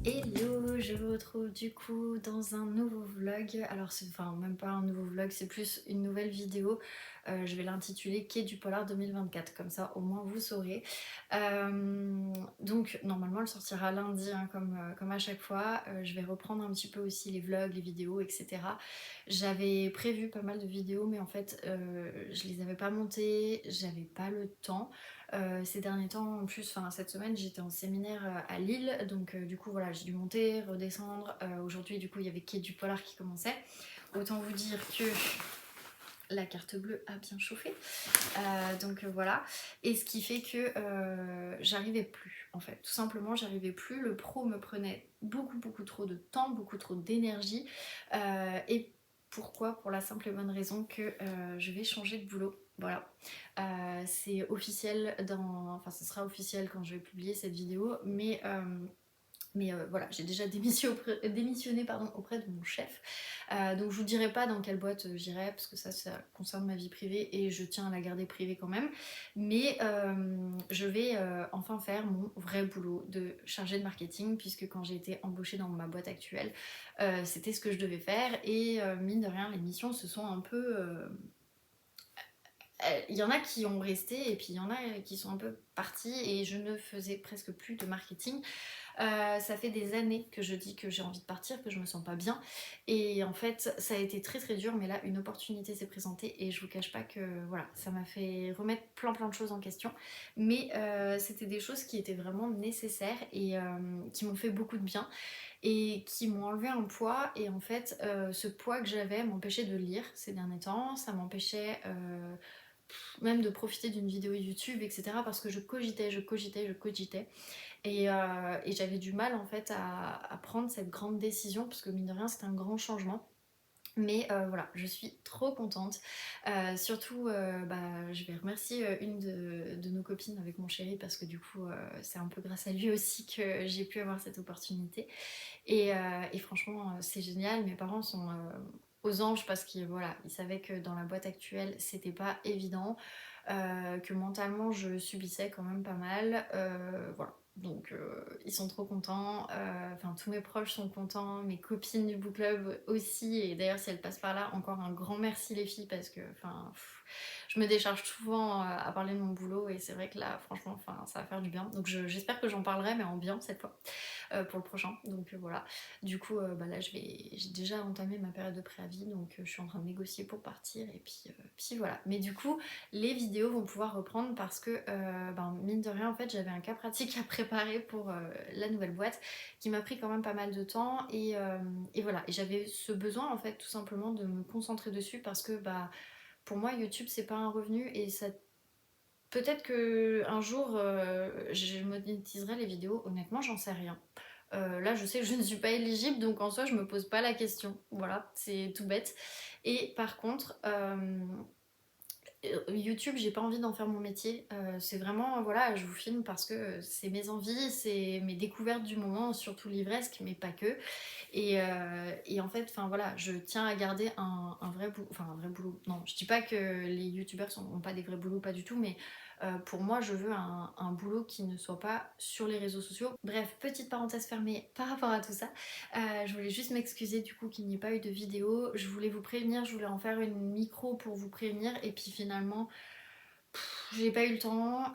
Hello, je vous retrouve du coup dans un nouveau vlog. Alors c'est enfin même pas un nouveau vlog, c'est plus une nouvelle vidéo. Je vais l'intituler Quai du Polar 2024, comme ça au moins vous saurez. Donc normalement elle sortira lundi hein, comme à chaque fois. Je vais reprendre un petit peu aussi les vlogs, les vidéos, etc. J'avais prévu pas mal de vidéos mais en fait je les avais pas montées, j'avais pas le temps. Ces derniers temps, en plus, enfin cette semaine, j'étais en séminaire à Lille, donc du coup voilà, j'ai dû monter, redescendre. Aujourd'hui, du coup, il y avait Quai du Polar qui commençait. Autant vous dire que la carte bleue a bien chauffé. Donc voilà. Et ce qui fait que j'arrivais plus, en fait. Tout simplement, j'arrivais plus. Le pro me prenait beaucoup trop de temps, beaucoup trop d'énergie. Et pourquoi? Pour la simple et bonne raison que je vais changer de boulot. Voilà, c'est officiel enfin ce sera officiel quand je vais publier cette vidéo, mais voilà, j'ai déjà démissionné auprès de mon chef. Donc je vous dirai pas dans quelle boîte j'irai parce que ça concerne ma vie privée et je tiens à la garder privée quand même. Mais je vais enfin faire mon vrai boulot de chargée de marketing, puisque quand j'ai été embauchée dans ma boîte actuelle, c'était ce que je devais faire. Et mine de rien, les missions se sont un peu... il y en a qui ont resté et puis il y en a qui sont un peu partis et je ne faisais presque plus de marketing. Ça fait des années que je dis que j'ai envie de partir, que je me sens pas bien. Et en fait, ça a été très dur, mais là, une opportunité s'est présentée et je vous cache pas que voilà, ça m'a fait remettre plein de choses en question. Mais c'était des choses qui étaient vraiment nécessaires et qui m'ont fait beaucoup de bien et qui m'ont enlevé un poids. Et en fait, ce poids que j'avais m'empêchait de lire ces derniers temps, ça m'empêchait même de profiter d'une vidéo YouTube, etc. parce que je cogitais. Et j'avais du mal en fait à prendre cette grande décision parce que mine de rien c'était un grand changement. Mais voilà, je suis trop contente. Surtout, je vais remercier une de nos copines avec mon chéri parce que du coup, c'est un peu grâce à lui aussi que j'ai pu avoir cette opportunité. Et franchement, c'est génial. Mes parents sont aux anges parce qu'ils voilà, ils savaient que dans la boîte actuelle, c'était pas évident, que mentalement, je subissais quand même pas mal. Voilà. Donc ils sont trop contents, enfin tous mes proches sont contents, mes copines du book club aussi, et d'ailleurs si elles passent par là, encore un grand merci les filles parce que enfin je me décharge souvent à parler de mon boulot et c'est vrai que là franchement enfin ça va faire du bien. Donc j'espère que j'en parlerai mais en bien cette fois pour le prochain. Donc voilà. Du coup là j'ai déjà entamé ma période de préavis, donc je suis en train de négocier pour partir et puis voilà. Mais du coup les vidéos vont pouvoir reprendre parce que mine de rien en fait j'avais un cas pratique à préparer pour la nouvelle boîte qui m'a pris quand même pas mal de temps et voilà. Et j'avais ce besoin en fait tout simplement de me concentrer dessus parce que pour moi YouTube c'est pas un revenu et ça peut-être que un jour je monétiserai les vidéos, honnêtement j'en sais rien. Là je sais que je ne suis pas éligible donc en soi je me pose pas la question, voilà c'est tout bête. Et par contre YouTube, j'ai pas envie d'en faire mon métier. C'est vraiment, voilà, je vous filme parce que c'est mes envies, c'est mes découvertes du moment, surtout livresque, mais pas que. Et en fait, enfin voilà, je tiens à garder un vrai boulot. Enfin, un vrai boulot. Non, je dis pas que les youtubeurs n'ont pas des vrais boulots, pas du tout, mais pour moi, je veux un boulot qui ne soit pas sur les réseaux sociaux. Bref, petite parenthèse fermée par rapport à tout ça. Je voulais juste m'excuser du coup qu'il n'y ait pas eu de vidéo. Je voulais vous prévenir, je voulais en faire une micro pour vous prévenir, et puis finalement, j'ai pas eu le temps.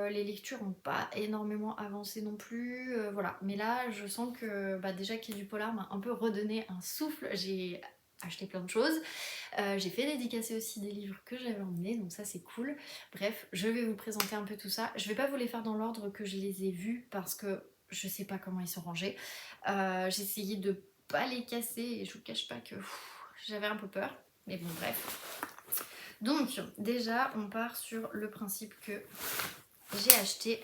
Les lectures n'ont pas énormément avancé non plus. Voilà. Mais là, je sens que déjà Quai du Polar m'a un peu redonné un souffle. J'ai acheté plein de choses. J'ai fait dédicacer aussi des livres que j'avais emmenés, donc ça c'est cool. Bref, je vais vous présenter un peu tout ça. Je vais pas vous les faire dans l'ordre que je les ai vus parce que je sais pas comment ils sont rangés. J'ai essayé de pas les casser et je vous cache pas que j'avais un peu peur. Mais bon, bref. Donc, déjà, on part sur le principe que j'ai acheté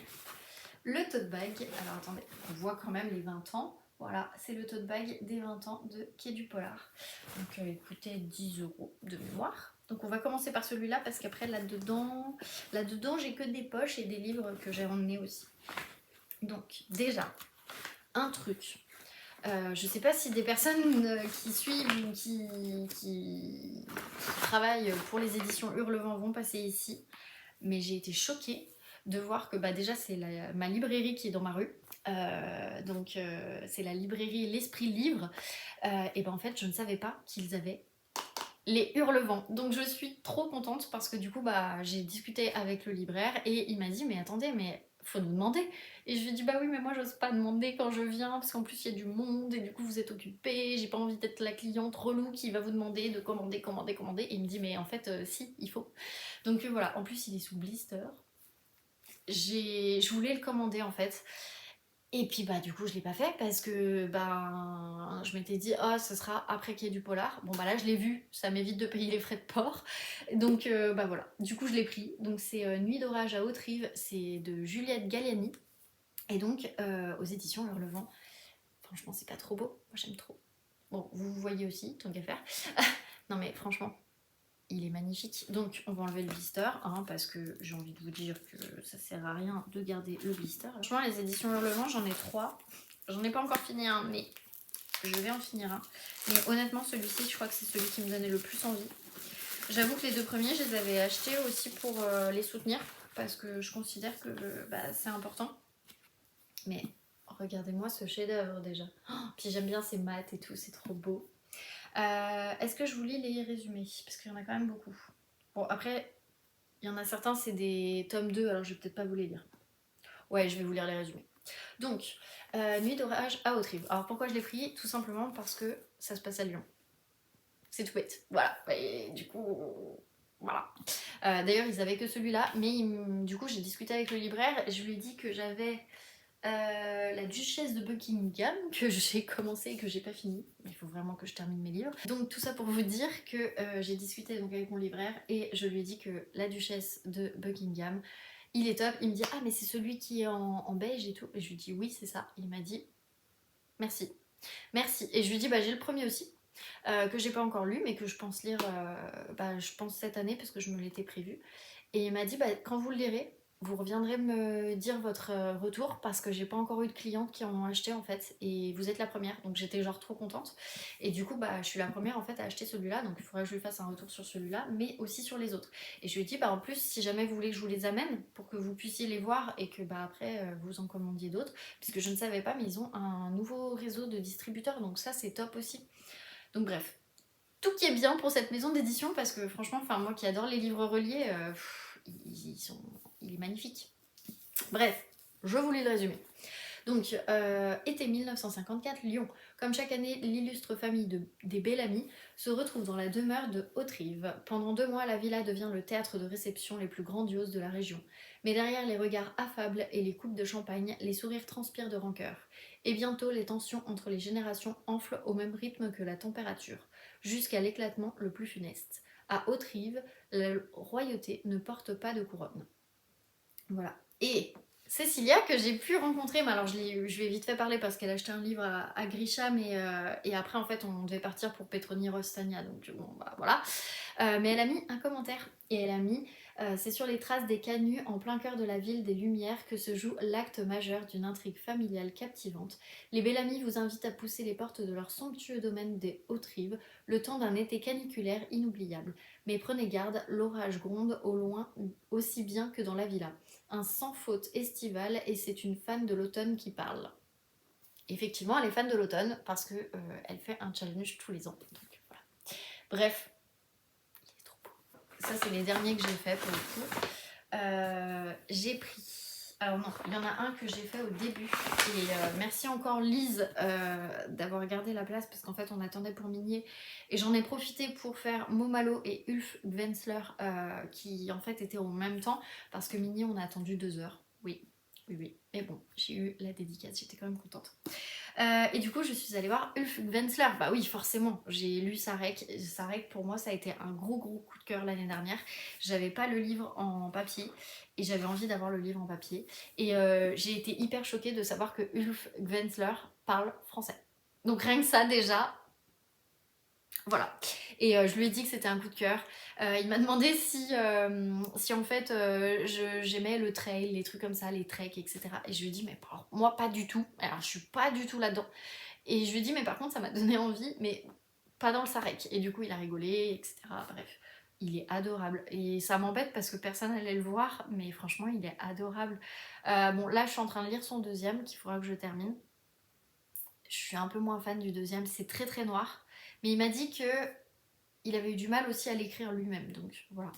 le tote bag. Alors, attendez, on voit quand même les 20 ans. Voilà, c'est le tote bag des 20 ans de Quai du Polar. Donc, il coûtait 10 € de mémoire. Donc, on va commencer par celui-là parce qu'après, là-dedans, j'ai que des poches et des livres que j'ai emmenés aussi. Donc, déjà, un truc. Je sais pas si des personnes qui suivent ou qui travaillent pour les éditions Hurlevent vont passer ici, mais j'ai été choquée de voir que bah, déjà c'est ma librairie qui est dans ma rue. Donc c'est la librairie L'Esprit Livre. Et ben en fait je ne savais pas qu'ils avaient les Hurlevents. Donc je suis trop contente parce que du coup bah j'ai discuté avec le libraire et il m'a dit mais attendez mais faut nous demander. Et je lui ai dit bah oui mais moi j'ose pas demander quand je viens parce qu'en plus il y a du monde et du coup vous êtes occupé, j'ai pas envie d'être la cliente relou qui va vous demander de commander. Et il me dit mais en fait si il faut. Donc voilà, en plus il est sous blister. Je voulais le commander en fait. Et puis bah du coup je l'ai pas fait parce que ben je m'étais dit oh ce sera après qu'il y ait du polar. Bon bah là je l'ai vu, ça m'évite de payer les frais de port. Donc bah voilà, du coup je l'ai pris. Donc c'est Nuit d'orage à Haute-Rive, c'est de Juliette Galliani. Et donc aux éditions Hurlevent. Franchement c'est pas trop beau, moi j'aime trop. Bon vous voyez aussi, tant qu'à faire. Non mais franchement, il est magnifique. Donc on va enlever le blister hein, parce que j'ai envie de vous dire que ça sert à rien de garder le blister. Franchement les éditions Hurlevent j'en ai 3. J'en ai pas encore fini un mais je vais en finir un. Mais honnêtement celui-ci je crois que c'est celui qui me donnait le plus envie. J'avoue que les 2 premiers je les avais achetés aussi pour les soutenir parce que je considère que bah, c'est important. Mais regardez-moi ce chef-d'œuvre déjà. Oh, puis j'aime bien ces maths et tout, c'est trop beau. Est-ce que je vous lis les résumés? Parce qu'il y en a quand même beaucoup. Bon, après, il y en a certains, c'est des tomes 2, alors je vais peut-être pas vous les lire. Ouais, je vais vous lire les résumés. Donc, Nuit d'orage à Haute-Rive. Alors pourquoi je l'ai pris? Tout simplement parce que ça se passe à Lyon. C'est tout bête. Voilà. Et du coup, voilà. D'ailleurs, ils avaient que celui-là, mais du coup, j'ai discuté avec le libraire. Je lui ai dit que j'avais la Duchesse de Buckingham que j'ai commencé et que j'ai pas fini. Il faut vraiment que je termine mes livres. Donc tout ça pour vous dire que j'ai discuté donc avec mon libraire et je lui ai dit que la Duchesse de Buckingham, il est top. Il me dit ah mais c'est celui qui est en beige et tout. Et je lui dis oui c'est ça. Il m'a dit merci. Merci. Et je lui dis bah j'ai le premier aussi. Que j'ai pas encore lu mais que je pense lire bah, je pense cette année parce que je me l'étais prévu. Et il m'a dit bah, quand vous le lirez vous reviendrez me dire votre retour parce que j'ai pas encore eu de clientes qui en ont acheté en fait et vous êtes la première donc j'étais genre trop contente et du coup bah je suis la première en fait à acheter celui-là donc il faudrait que je lui fasse un retour sur celui-là mais aussi sur les autres et je lui ai dit bah en plus si jamais vous voulez que je vous les amène pour que vous puissiez les voir et que bah après vous en commandiez d'autres puisque je ne savais pas mais ils ont un nouveau réseau de distributeurs donc ça c'est top aussi donc bref tout qui est bien pour cette maison d'édition parce que franchement enfin moi qui adore les livres reliés il est magnifique. Bref, je vous lis le résumé. Donc, été 1954, Lyon. Comme chaque année, l'illustre famille des Bellamy se retrouve dans la demeure de Haute-Rive. Pendant 2 mois, la villa devient le théâtre de réception les plus grandioses de la région. Mais derrière les regards affables et les coupes de champagne, les sourires transpirent de rancœur. Et bientôt, les tensions entre les générations enflent au même rythme que la température, jusqu'à l'éclatement le plus funeste. À Haute-Rive, la royauté ne porte pas de couronne. Voilà. Et Cécilia, que j'ai pu rencontrer, mais alors je lui ai vite fait parler parce qu'elle a acheté un livre à Grisham et après en fait on devait partir pour Petroni Rostania, donc bon bah voilà. Mais elle a mis un commentaire et elle a mis c'est sur les traces des canuts en plein cœur de la ville des Lumières que se joue l'acte majeur d'une intrigue familiale captivante. Les Bellamy vous invitent à pousser les portes de leur somptueux domaine des Hautes-Rives le temps d'un été caniculaire inoubliable. Mais prenez garde, l'orage gronde au loin aussi bien que dans la villa. Un sans faute estival et c'est une fan de l'automne qui parle. Effectivement, elle est fan de l'automne parce que elle fait un challenge tous les ans. Donc, voilà. Bref, il est trop beau. Ça, c'est les derniers que j'ai fait pour le coup. J'ai pris. Alors non, il y en a un que j'ai fait au début. Et merci encore Lise d'avoir gardé la place parce qu'en fait on attendait pour Minier. Et j'en ai profité pour faire Momalo et Ulf Gwensler qui en fait étaient au même temps parce que Minier on a attendu 2 heures. Oui, oui, oui. Mais bon, j'ai eu la dédicace, j'étais quand même contente. Et du coup, je suis allée voir Ulf Gwensler. Bah oui, forcément, j'ai lu Sarek. Sarek, pour moi, ça a été un gros coup de cœur l'année dernière. J'avais pas le livre en papier et j'avais envie d'avoir le livre en papier. Et j'ai été hyper choquée de savoir que Ulf Gwensler parle français. Donc rien que ça, déjà, voilà. Et je lui ai dit que c'était un coup de cœur. Il m'a demandé si en fait j'aimais le trail, les trucs comme ça, les treks, etc. Et je lui ai dit mais moi pas du tout. Alors je suis pas du tout là-dedans. Et je lui ai dit mais par contre ça m'a donné envie, mais pas dans le Sarek. Et du coup il a rigolé, etc. Bref. il est adorable. Et ça m'embête parce que personne n'allait le voir, mais franchement, il est adorable. Bon, là, je suis en train de lire son deuxième, qu'il faudra que je termine. Je suis un peu moins fan du deuxième, c'est très très noir. Mais il m'a dit que il avait eu du mal aussi à l'écrire lui-même, donc voilà.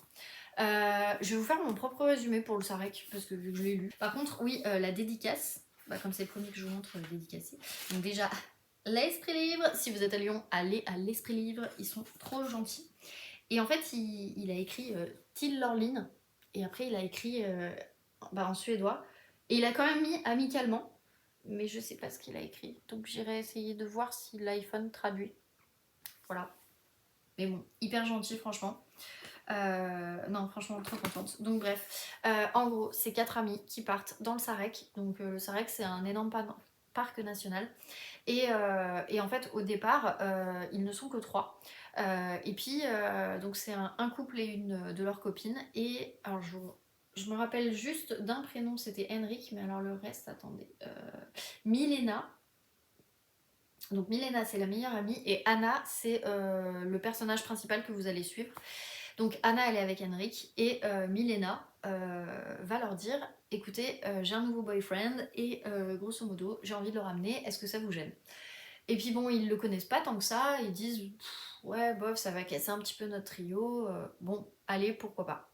Je vais vous faire mon propre résumé pour le Sarek, parce que vu que je l'ai lu. Par contre, oui, la dédicace, bah, comme c'est le premier que je vous montre dédicacé. Donc déjà, l'Esprit Libre, si vous êtes à Lyon, allez à l'Esprit Libre, ils sont trop gentils. Et en fait, il a écrit Till Lorlin, et après il a écrit en suédois, et il a quand même mis amicalement, mais je sais pas ce qu'il a écrit, donc j'irai essayer de voir si l'iPhone traduit. Voilà. Mais bon, hyper gentil franchement. Non, franchement, trop contente. Donc bref, en gros, c'est 4 amis qui partent dans le Sarek. Donc le Sarek, c'est un énorme parc national. Et en fait, au départ, ils ne sont que 3. Et puis, donc c'est un couple et une de leurs copines. Et alors, je me rappelle juste d'un prénom, c'était Henrik, mais alors le reste, attendez. Milena. Donc Milena, c'est la meilleure amie. Et Anna, c'est le personnage principal que vous allez suivre. Donc Anna, elle est avec Henrik et Milena va leur dire écoutez, j'ai un nouveau boyfriend et grosso modo, j'ai envie de le ramener, est-ce que ça vous gêne? Et puis bon, ils le connaissent pas tant que ça, ils disent ouais, bof, ça va casser un petit peu notre trio, bon, allez, pourquoi pas.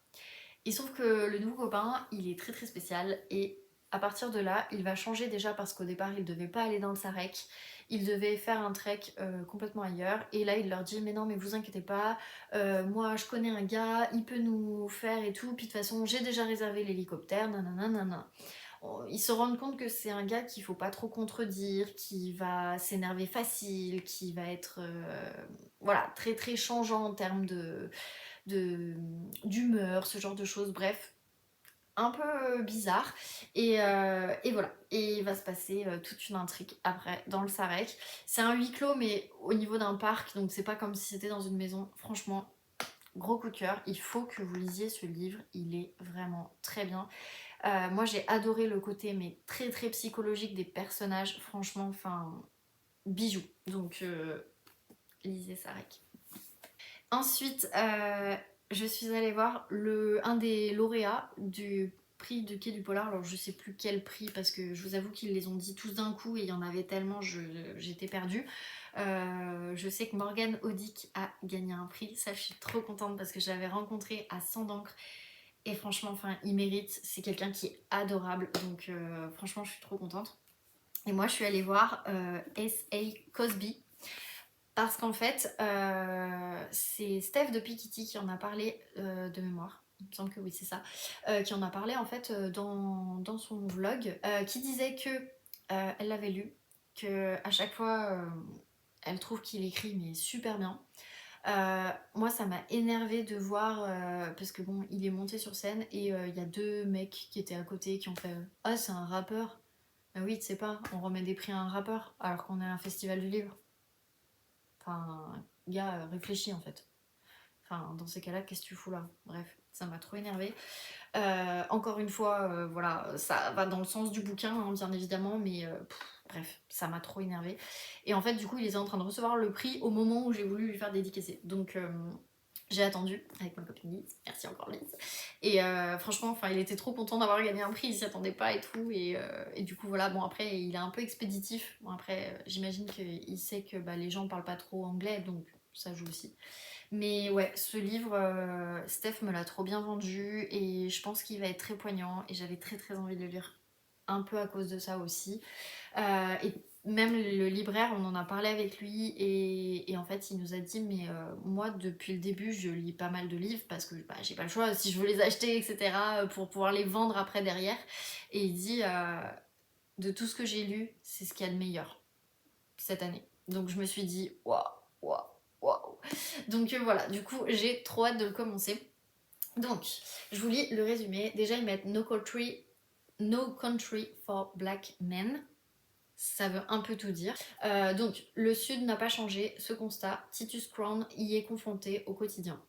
Il se trouve que le nouveau copain, il est très très spécial et à partir de là, il va changer déjà parce qu'au départ, il devait pas aller dans le Sarek, il devait faire un trek complètement ailleurs et là, il leur dit mais non, mais vous inquiétez pas, moi je connais un gars, il peut nous faire et tout, puis de toute façon, j'ai déjà réservé l'hélicoptère, nanana, nanana. Ils se rendent compte que c'est un gars qu'il faut pas trop contredire, qui va s'énerver facile, qui va être voilà, très très changeant en termes d'humeur, ce genre de choses, bref, un peu bizarre. Et voilà, et il va se passer toute une intrigue après dans le Sarek. C'est un huis clos, mais au niveau d'un parc, donc c'est pas comme si c'était dans une maison. Franchement, gros coup de cœur, il faut que vous lisiez ce livre, il est vraiment très bien. Moi j'ai adoré le côté mais très très psychologique des personnages, franchement, enfin, bijou. Donc lisez Sarek. Ensuite, je suis allée voir un des lauréats du prix du Quai du Polar. Alors je sais plus quel prix parce que je vous avoue qu'ils les ont dit tous d'un coup et il y en avait tellement, j'étais perdue. Je sais que Morgane Audic a gagné un prix, ça je suis trop contente parce que je l'avais rencontré à Sang d'encre et franchement, enfin, il mérite. C'est quelqu'un qui est adorable, donc franchement, je suis trop contente. Et moi, je suis allée voir S.A. Cosby parce qu'en fait, c'est Steph de Pikitty qui en a parlé de mémoire. Il me semble que oui, c'est ça. Qui en a parlé en fait dans son vlog, qui disait que elle l'avait lu, que à chaque fois, elle trouve qu'il écrit mais super bien. Moi, ça m'a énervé de voir, parce que bon, il est monté sur scène et il y a deux mecs qui étaient à côté qui ont fait ah, c'est un rappeur. Ah oui, tu sais pas, on remet des prix à un rappeur alors qu'on est à un festival du livre. Enfin, gars, réfléchis en fait. Enfin, dans ces cas-là, qu'est-ce que tu fous là? Bref, ça m'a trop énervé. Encore une fois, voilà, ça va dans le sens du bouquin, hein, bien évidemment, mais bref, ça m'a trop énervé. Et en fait, du coup, il est en train de recevoir le prix au moment où j'ai voulu lui faire dédicacer. Donc, j'ai attendu avec ma copine Lise. Merci encore Lise. Et franchement, enfin, il était trop content d'avoir gagné un prix, il s'y attendait pas et tout. Et du coup, voilà, bon, après, il est un peu expéditif. Bon, après, j'imagine qu'il sait que bah, les gens parlent pas trop anglais, donc ça joue aussi. Mais ouais, ce livre, Steph me l'a trop bien vendu et je pense qu'il va être très poignant et j'avais très très envie de le lire un peu à cause de ça aussi. Et même le libraire, on en a parlé avec lui et en fait il nous a dit mais moi depuis le début je lis pas mal de livres parce que bah, j'ai pas le choix si je veux les acheter etc pour pouvoir les vendre après derrière. Et il dit de tout ce que j'ai lu c'est ce qu'il y a de meilleur cette année. Donc je me suis dit waouh, waouh, waouh. Donc voilà, du coup j'ai trop hâte de le commencer. Donc je vous lis le résumé. Déjà ils mettent No Country for Black Men. Ça veut un peu tout dire. Donc le Sud n'a pas changé, ce constat, Titus Crown y est confronté au quotidien.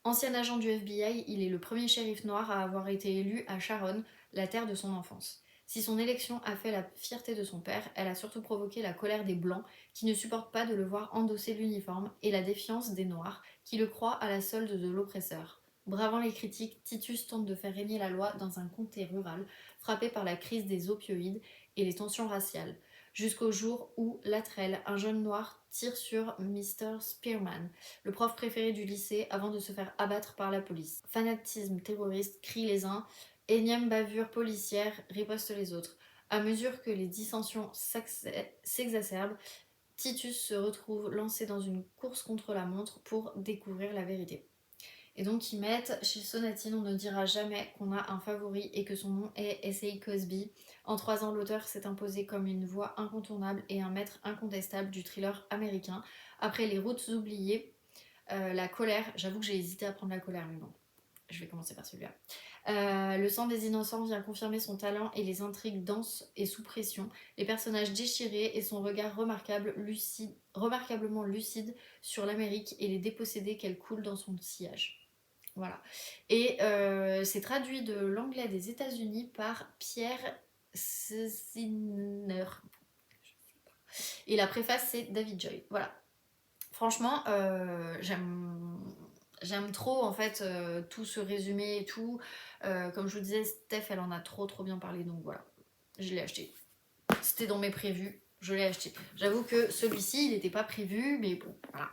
Ancien agent du FBI, il est le premier shérif noir à avoir été élu à Sharon, la terre de son enfance. Si son élection a fait la fierté de son père, elle a surtout provoqué la colère des Blancs qui ne supportent pas de le voir endosser l'uniforme et la défiance des Noirs qui le croient à la solde de l'oppresseur. Bravant les critiques, Titus tente de faire régner la loi dans un comté rural frappé par la crise des opioïdes et les tensions raciales, jusqu'au jour où Latrell, un jeune noir, tire sur Mr. Spearman, le prof préféré du lycée, avant de se faire abattre par la police. Fanatisme terroriste, crient les uns, énième bavure policière, ripostent les autres. À mesure que les dissensions s'exacerbent, Titus se retrouve lancé dans une course contre la montre pour découvrir la vérité. Et donc ils mettent, chez Sonatine, on ne dira jamais qu'on a un favori et que son nom est S.A. Cosby. En 3 ans, l'auteur s'est imposé comme une voix incontournable et un maître incontestable du thriller américain. Après Les Routes oubliées, La colère, j'avoue que j'ai hésité à prendre La colère, mais bon, je vais commencer par celui-là. Le sang des innocents vient confirmer son talent et les intrigues denses et sous pression, les personnages déchirés et son regard remarquablement lucide sur l'Amérique et les dépossédés qu'elle coule dans son sillage. Voilà. Et c'est traduit de l'anglais des États-Unis par Pierre Sinner. Et la préface, c'est David Joy. Voilà. Franchement, j'aime trop en fait tout ce résumé et tout. Comme je vous disais, Steph, elle en a trop bien parlé, donc voilà. Je l'ai acheté. C'était dans mes prévus, je l'ai acheté. J'avoue que celui-ci, il n'était pas prévu, mais bon, voilà.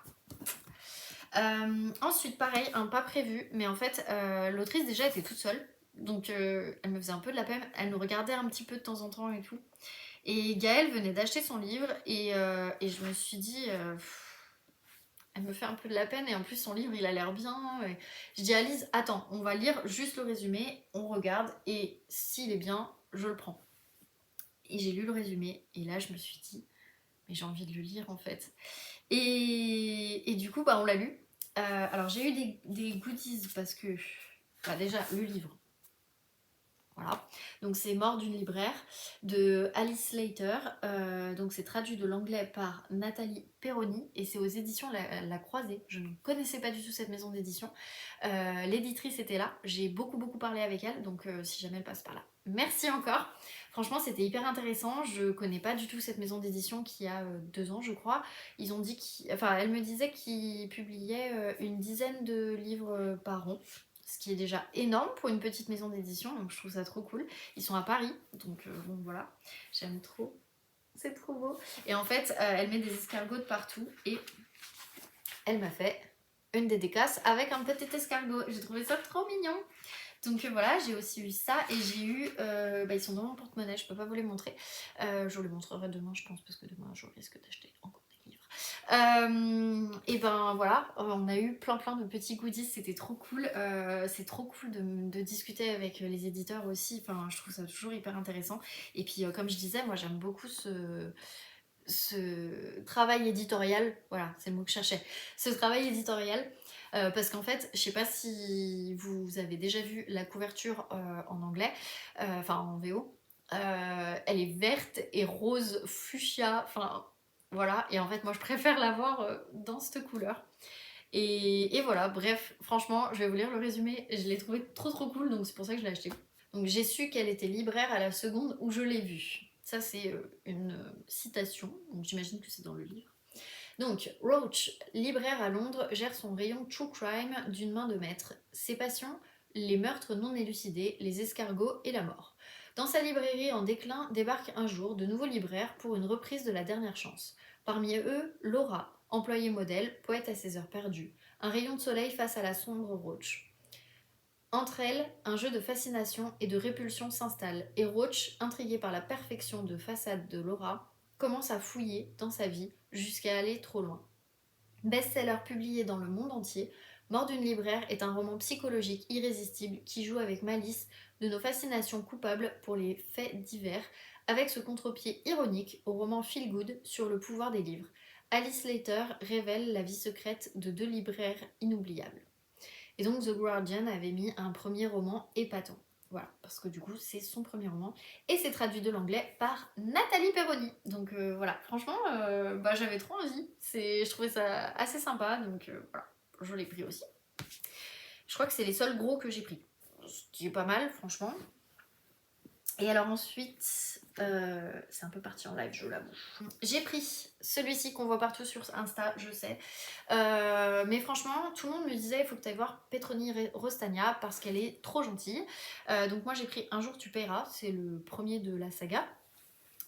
Ensuite, pareil, un pas prévu, mais en fait, l'autrice déjà était toute seule, donc elle me faisait un peu de la peine. Elle nous regardait un petit peu de temps en temps et tout. Et Gaëlle venait d'acheter son livre, et je me suis dit, elle me fait un peu de la peine, et en plus son livre il a l'air bien. Et je dis à Lise, attends, on va lire juste le résumé, on regarde, et s'il est bien, je le prends. Et j'ai lu le résumé, et là je me suis dit, mais j'ai envie de le lire en fait. Et du coup, bah, on l'a lu. Alors j'ai eu des goodies parce que, bah, déjà, le livre. Voilà. Donc c'est Mort d'une libraire de Alice Slater. Donc c'est traduit de l'anglais par Nathalie Perroni et c'est aux éditions la Croisée. Je ne connaissais pas du tout cette maison d'édition. L'éditrice était là. J'ai beaucoup parlé avec elle. Donc si jamais elle passe par là. Merci encore. Franchement, c'était hyper intéressant. Je connais pas du tout cette maison d'édition qui a 2 ans, je crois. Ils ont dit elle me disait qu'ils publiaient une dizaine de livres par an. Ce qui est déjà énorme pour une petite maison d'édition, donc je trouve ça trop cool. Ils sont à Paris, donc bon voilà, j'aime trop. C'est trop beau. Et en fait, elle met des escargots de partout et elle m'a fait une dédicace avec un petit escargot. J'ai trouvé ça trop mignon. Donc voilà, j'ai aussi eu ça et j'ai eu... ils sont dans mon porte-monnaie, je peux pas vous les montrer. Je vous les montrerai demain, je pense, parce que demain, je risque d'acheter encore des livres. Et ben voilà, on a eu plein de petits goodies, c'était trop cool. C'est trop cool de discuter avec les éditeurs aussi, enfin, je trouve ça toujours hyper intéressant. Et puis, comme je disais, moi j'aime beaucoup ce travail éditorial, voilà, c'est le mot que je cherchais, ce travail éditorial, parce qu'en fait, je sais pas si vous avez déjà vu la couverture en anglais, enfin en VO, elle est verte et rose fuchsia, enfin voilà, et en fait moi je préfère la voir dans cette couleur. Et voilà, bref, franchement, je vais vous lire le résumé, je l'ai trouvé trop cool, donc c'est pour ça que je l'ai acheté. Donc j'ai su qu'elle était libraire à la seconde où je l'ai vue. Ça c'est une citation, donc j'imagine que c'est dans le livre. Donc Roach, libraire à Londres, gère son rayon True Crime d'une main de maître. Ses passions, les meurtres non élucidés, les escargots et la mort. Dans sa librairie en déclin débarquent un jour de nouveaux libraires pour une reprise de La Dernière Chance. Parmi eux, Laura, employée modèle, poète à ses heures perdues. Un rayon de soleil face à la sombre Roach. Entre elles, un jeu de fascination et de répulsion s'installe, et Roach, intrigué par la perfection de façade de Laura, commence à fouiller dans sa vie jusqu'à aller trop loin. Best-seller publié dans le monde entier, Mort d'une libraire est un roman psychologique irrésistible qui joue avec malice de nos fascinations coupables pour les faits divers, avec ce contre-pied ironique au roman Feel Good sur le pouvoir des livres. Alice Slater révèle la vie secrète de 2 libraires inoubliables. Et donc The Guardian avait mis un premier roman épatant. Voilà, parce que du coup c'est son premier roman et c'est traduit de l'anglais par Nathalie Perroni. Donc voilà, franchement j'avais trop envie, je trouvais ça assez sympa, donc voilà, je l'ai pris aussi. Je crois que c'est les seuls gros que j'ai pris, ce qui est pas mal franchement. Et alors ensuite, c'est un peu parti en live, je l'avoue. J'ai pris celui-ci qu'on voit partout sur Insta, je sais. Mais franchement, tout le monde me disait il faut que tu ailles voir Petroni Rostagna parce qu'elle est trop gentille. Donc moi j'ai pris Un jour tu paieras, c'est le premier de la saga.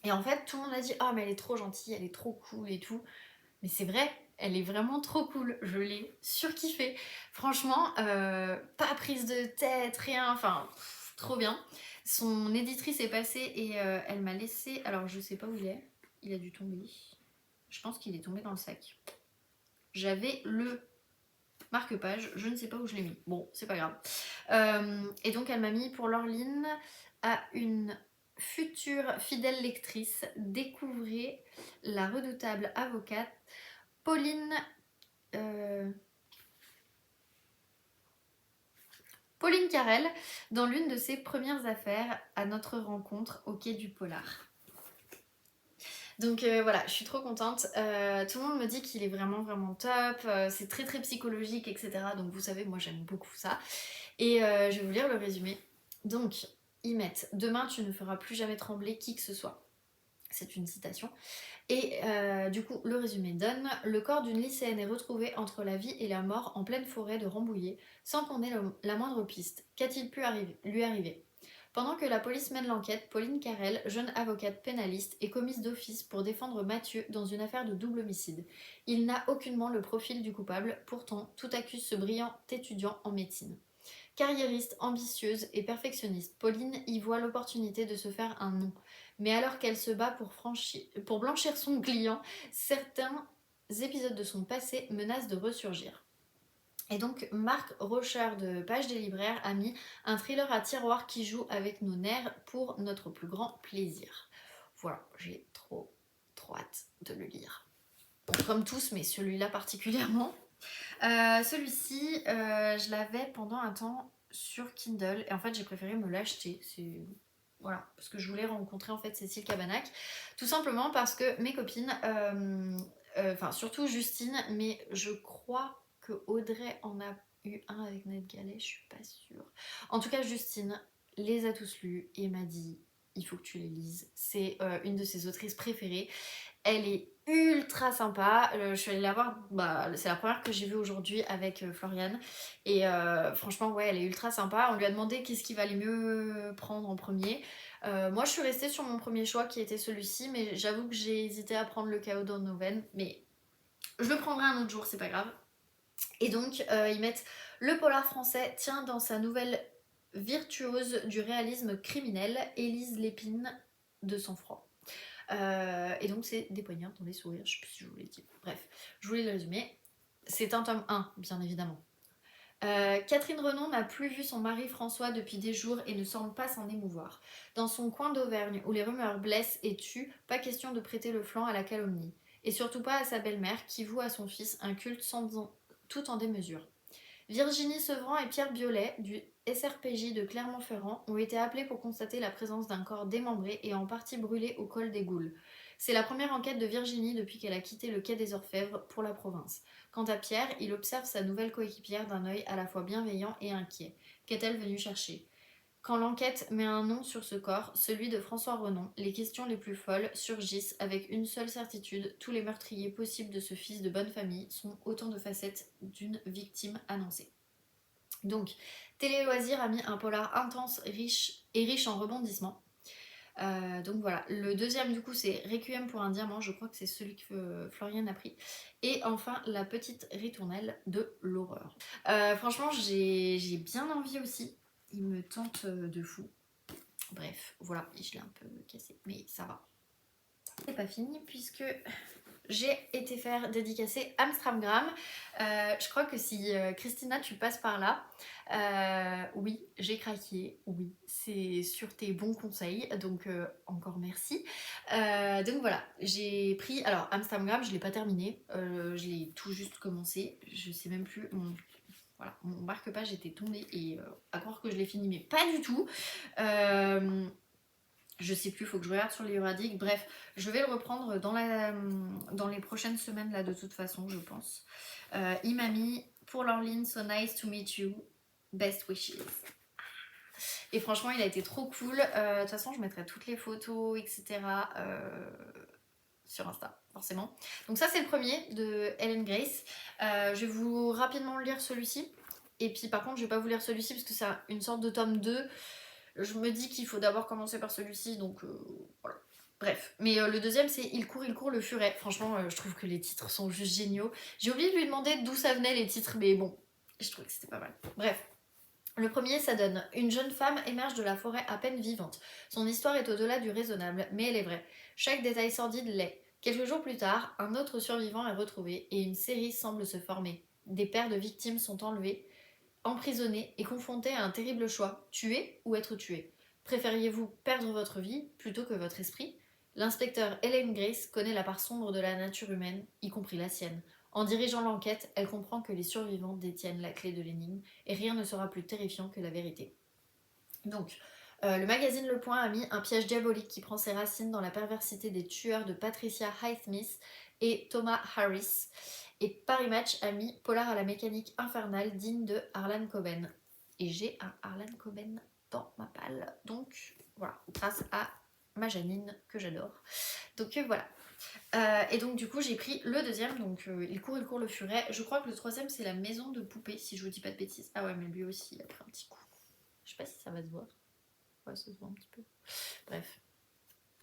Et en fait, tout le monde a dit ah mais elle est trop gentille, elle est trop cool et tout. Mais c'est vrai, elle est vraiment trop cool, je l'ai surkiffée. Franchement, pas prise de tête, rien, enfin, trop bien. Son éditrice est passée et elle m'a laissé, alors je sais pas où il a dû tomber. Je pense qu'il est tombé dans le sac. J'avais le marque-page, je ne sais pas où je l'ai mis. Bon, c'est pas grave. Et donc elle m'a mis pour Laureline à une future fidèle lectrice, découvrez la redoutable avocate Pauline Pauline Carrel dans l'une de ses premières affaires à notre rencontre au quai du Polar. Donc voilà, je suis trop contente. Tout le monde me dit qu'il est vraiment vraiment top. C'est très très psychologique, etc. Donc vous savez, moi j'aime beaucoup ça. Et je vais vous lire le résumé. Donc, ils mettent demain tu ne feras plus jamais trembler qui que ce soit. C'est une citation. Et du coup, le résumé donne le corps d'une lycéenne est retrouvé entre la vie et la mort en pleine forêt de Rambouillet, sans qu'on ait la moindre piste. Qu'a-t-il pu lui arriver? Pendant que la police mène l'enquête, Pauline Carrel, jeune avocate pénaliste, est commise d'office pour défendre Mathieu dans une affaire de double homicide. Il n'a aucunement le profil du coupable, pourtant tout accuse ce brillant étudiant en médecine. Carriériste, ambitieuse et perfectionniste, Pauline y voit l'opportunité de se faire un nom. Mais alors qu'elle se bat pour blanchir son client, certains épisodes de son passé menacent de ressurgir. Et donc Marc Rocher de Page des Libraires a mis un thriller à tiroir qui joue avec nos nerfs pour notre plus grand plaisir. Voilà, j'ai trop hâte de le lire. Bon, comme tous, mais celui-là particulièrement. Celui-ci, je l'avais pendant un temps sur Kindle et en fait j'ai préféré me l'acheter. Voilà, parce que je voulais rencontrer en fait Cécile Cabanac. Tout simplement parce que mes copines, enfin surtout Justine, mais je crois que Audrey en a eu un avec Ned Gallet, je suis pas sûre. En tout cas, Justine les a tous lus et m'a dit il faut que tu les lises. C'est une de ses autrices préférées. Elle est ultra sympa. Je suis allée la voir, c'est la première que j'ai vue aujourd'hui avec Floriane. Et franchement, ouais, elle est ultra sympa. On lui a demandé qu'est-ce qu'il valait mieux prendre en premier. Moi, je suis restée sur mon premier choix qui était celui-ci, mais j'avoue que j'ai hésité à prendre Le Chaos dans nos veines. Mais je le prendrai un autre jour, c'est pas grave. Et donc, ils mettent le polar français tient dans sa nouvelle virtuose du réalisme criminel, Élise Lépine de sang-froid. Et donc c'est des poignards dans les sourires, je sais plus si je vous l'ai dit. Bref, je voulais le résumer. C'est un tome 1, bien évidemment. Catherine Renon n'a plus vu son mari François depuis des jours et ne semble pas s'en émouvoir. Dans son coin d'Auvergne, où les rumeurs blessent et tuent, pas question de prêter le flanc à la calomnie. Et surtout pas à sa belle-mère qui voue à son fils un culte tout en démesure. Virginie Sevran et Pierre Biolay, du SRPJ de Clermont-Ferrand, ont été appelés pour constater la présence d'un corps démembré et en partie brûlé au col des Goules. C'est la première enquête de Virginie depuis qu'elle a quitté le quai des Orfèvres pour la province. Quant à Pierre, il observe sa nouvelle coéquipière d'un œil à la fois bienveillant et inquiet. Qu'est-elle venue chercher? Quand l'enquête met un nom sur ce corps, celui de François Renon, les questions les plus folles surgissent avec une seule certitude, tous les meurtriers possibles de ce fils de bonne famille sont autant de facettes d'une victime annoncée. Donc, Télé Loisirs a mis un polar intense, riche en rebondissements. Donc voilà, le deuxième du coup c'est Requiem pour un diamant, je crois que c'est celui que Florian a pris. Et enfin la petite ritournelle de l'horreur. Franchement j'ai bien envie aussi, il me tente de fou. Bref, voilà, je l'ai un peu cassé, mais ça va. C'est pas fini puisque j'ai été faire dédicacer Amstramgram. Je crois que si Christina tu passes par là, oui j'ai craqué, oui c'est sur tes bons conseils, donc encore merci. Donc voilà, j'ai pris, alors Amstramgram je l'ai pas terminé, je l'ai tout juste commencé, je sais même plus, mon marque-page était tombé et à croire que je l'ai fini mais pas du tout. Je sais plus, il faut que je regarde sur les Uradic. Bref, je vais le reprendre dans les prochaines semaines là de toute façon, je pense. Il m'a mis pour Laureline, so nice to meet you. Best wishes. Et franchement, il a été trop cool. De toute façon, je mettrai toutes les photos, etc. Sur Insta, forcément. Donc ça, c'est le premier de Ellen Grace. Je vais vous rapidement lire celui-ci. Et puis par contre, je vais pas vous lire celui-ci parce que c'est une sorte de tome 2. Je me dis qu'il faut d'abord commencer par celui-ci, donc voilà. Bref, mais le deuxième c'est il court le furet. Franchement, je trouve que les titres sont juste géniaux. J'ai oublié de lui demander d'où ça venait les titres, mais bon, je trouvais que c'était pas mal. Bref, le premier, ça donne: une jeune femme émerge de la forêt à peine vivante. Son histoire est au-delà du raisonnable, mais elle est vraie. Chaque détail sordide l'est. Quelques jours plus tard, un autre survivant est retrouvé et une série semble se former. Des paires de victimes sont enlevées, emprisonnés et confrontés à un terrible choix: tuer ou être tué. Préfériez-vous perdre votre vie plutôt que votre esprit? L'inspecteur Ellen Grace connaît la part sombre de la nature humaine, y compris la sienne. En dirigeant l'enquête, elle comprend que les survivants détiennent la clé de l'énigme et rien ne sera plus terrifiant que la vérité. Donc, le magazine Le Point a mis un piège diabolique qui prend ses racines dans la perversité des tueurs de Patricia Highsmith et Thomas Harris. Et Paris Match a mis polar à la mécanique infernale digne de Harlan Coben. Et j'ai un Harlan Coben dans ma palle. Donc voilà, grâce à ma Janine que j'adore. Donc voilà. Et donc du coup j'ai pris le deuxième, donc il court le furet. Je crois que le troisième c'est la maison de poupée, si je vous dis pas de bêtises. Ah ouais, mais lui aussi il a pris un petit coup. Je sais pas si ça va se voir. Ouais, ça se voit un petit peu. Bref.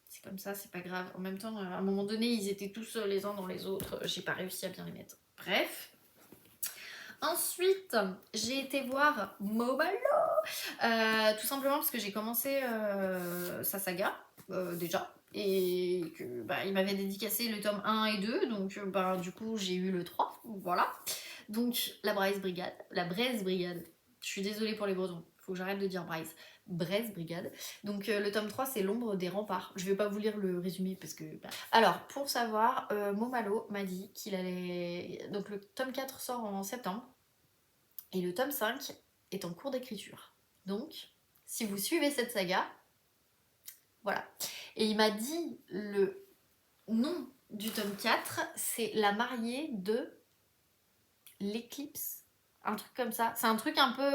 C'est comme ça, c'est pas grave. En même temps, à un moment donné, ils étaient tous les uns dans les autres. J'ai pas réussi à bien les mettre. Bref. Ensuite, j'ai été voir Momalo. Tout simplement parce que j'ai commencé sa saga, déjà. Et que il m'avait dédicacé le tome 1 et 2. Donc du coup, j'ai eu le 3. Voilà. Donc, la Braise Brigade. La Braise Brigade. Je suis désolée pour les Bretons. Faut que j'arrête de dire Braise. Braise Brigade. Donc le tome 3 c'est l'ombre des remparts. Je vais pas vous lire le résumé parce que... Alors pour savoir, Momalo m'a dit qu'il allait... Donc le tome 4 sort en septembre et le tome 5 est en cours d'écriture. Donc si vous suivez cette saga, voilà. Et il m'a dit le nom du tome 4, c'est La mariée de l'éclipse. Un truc comme ça. C'est un truc un peu...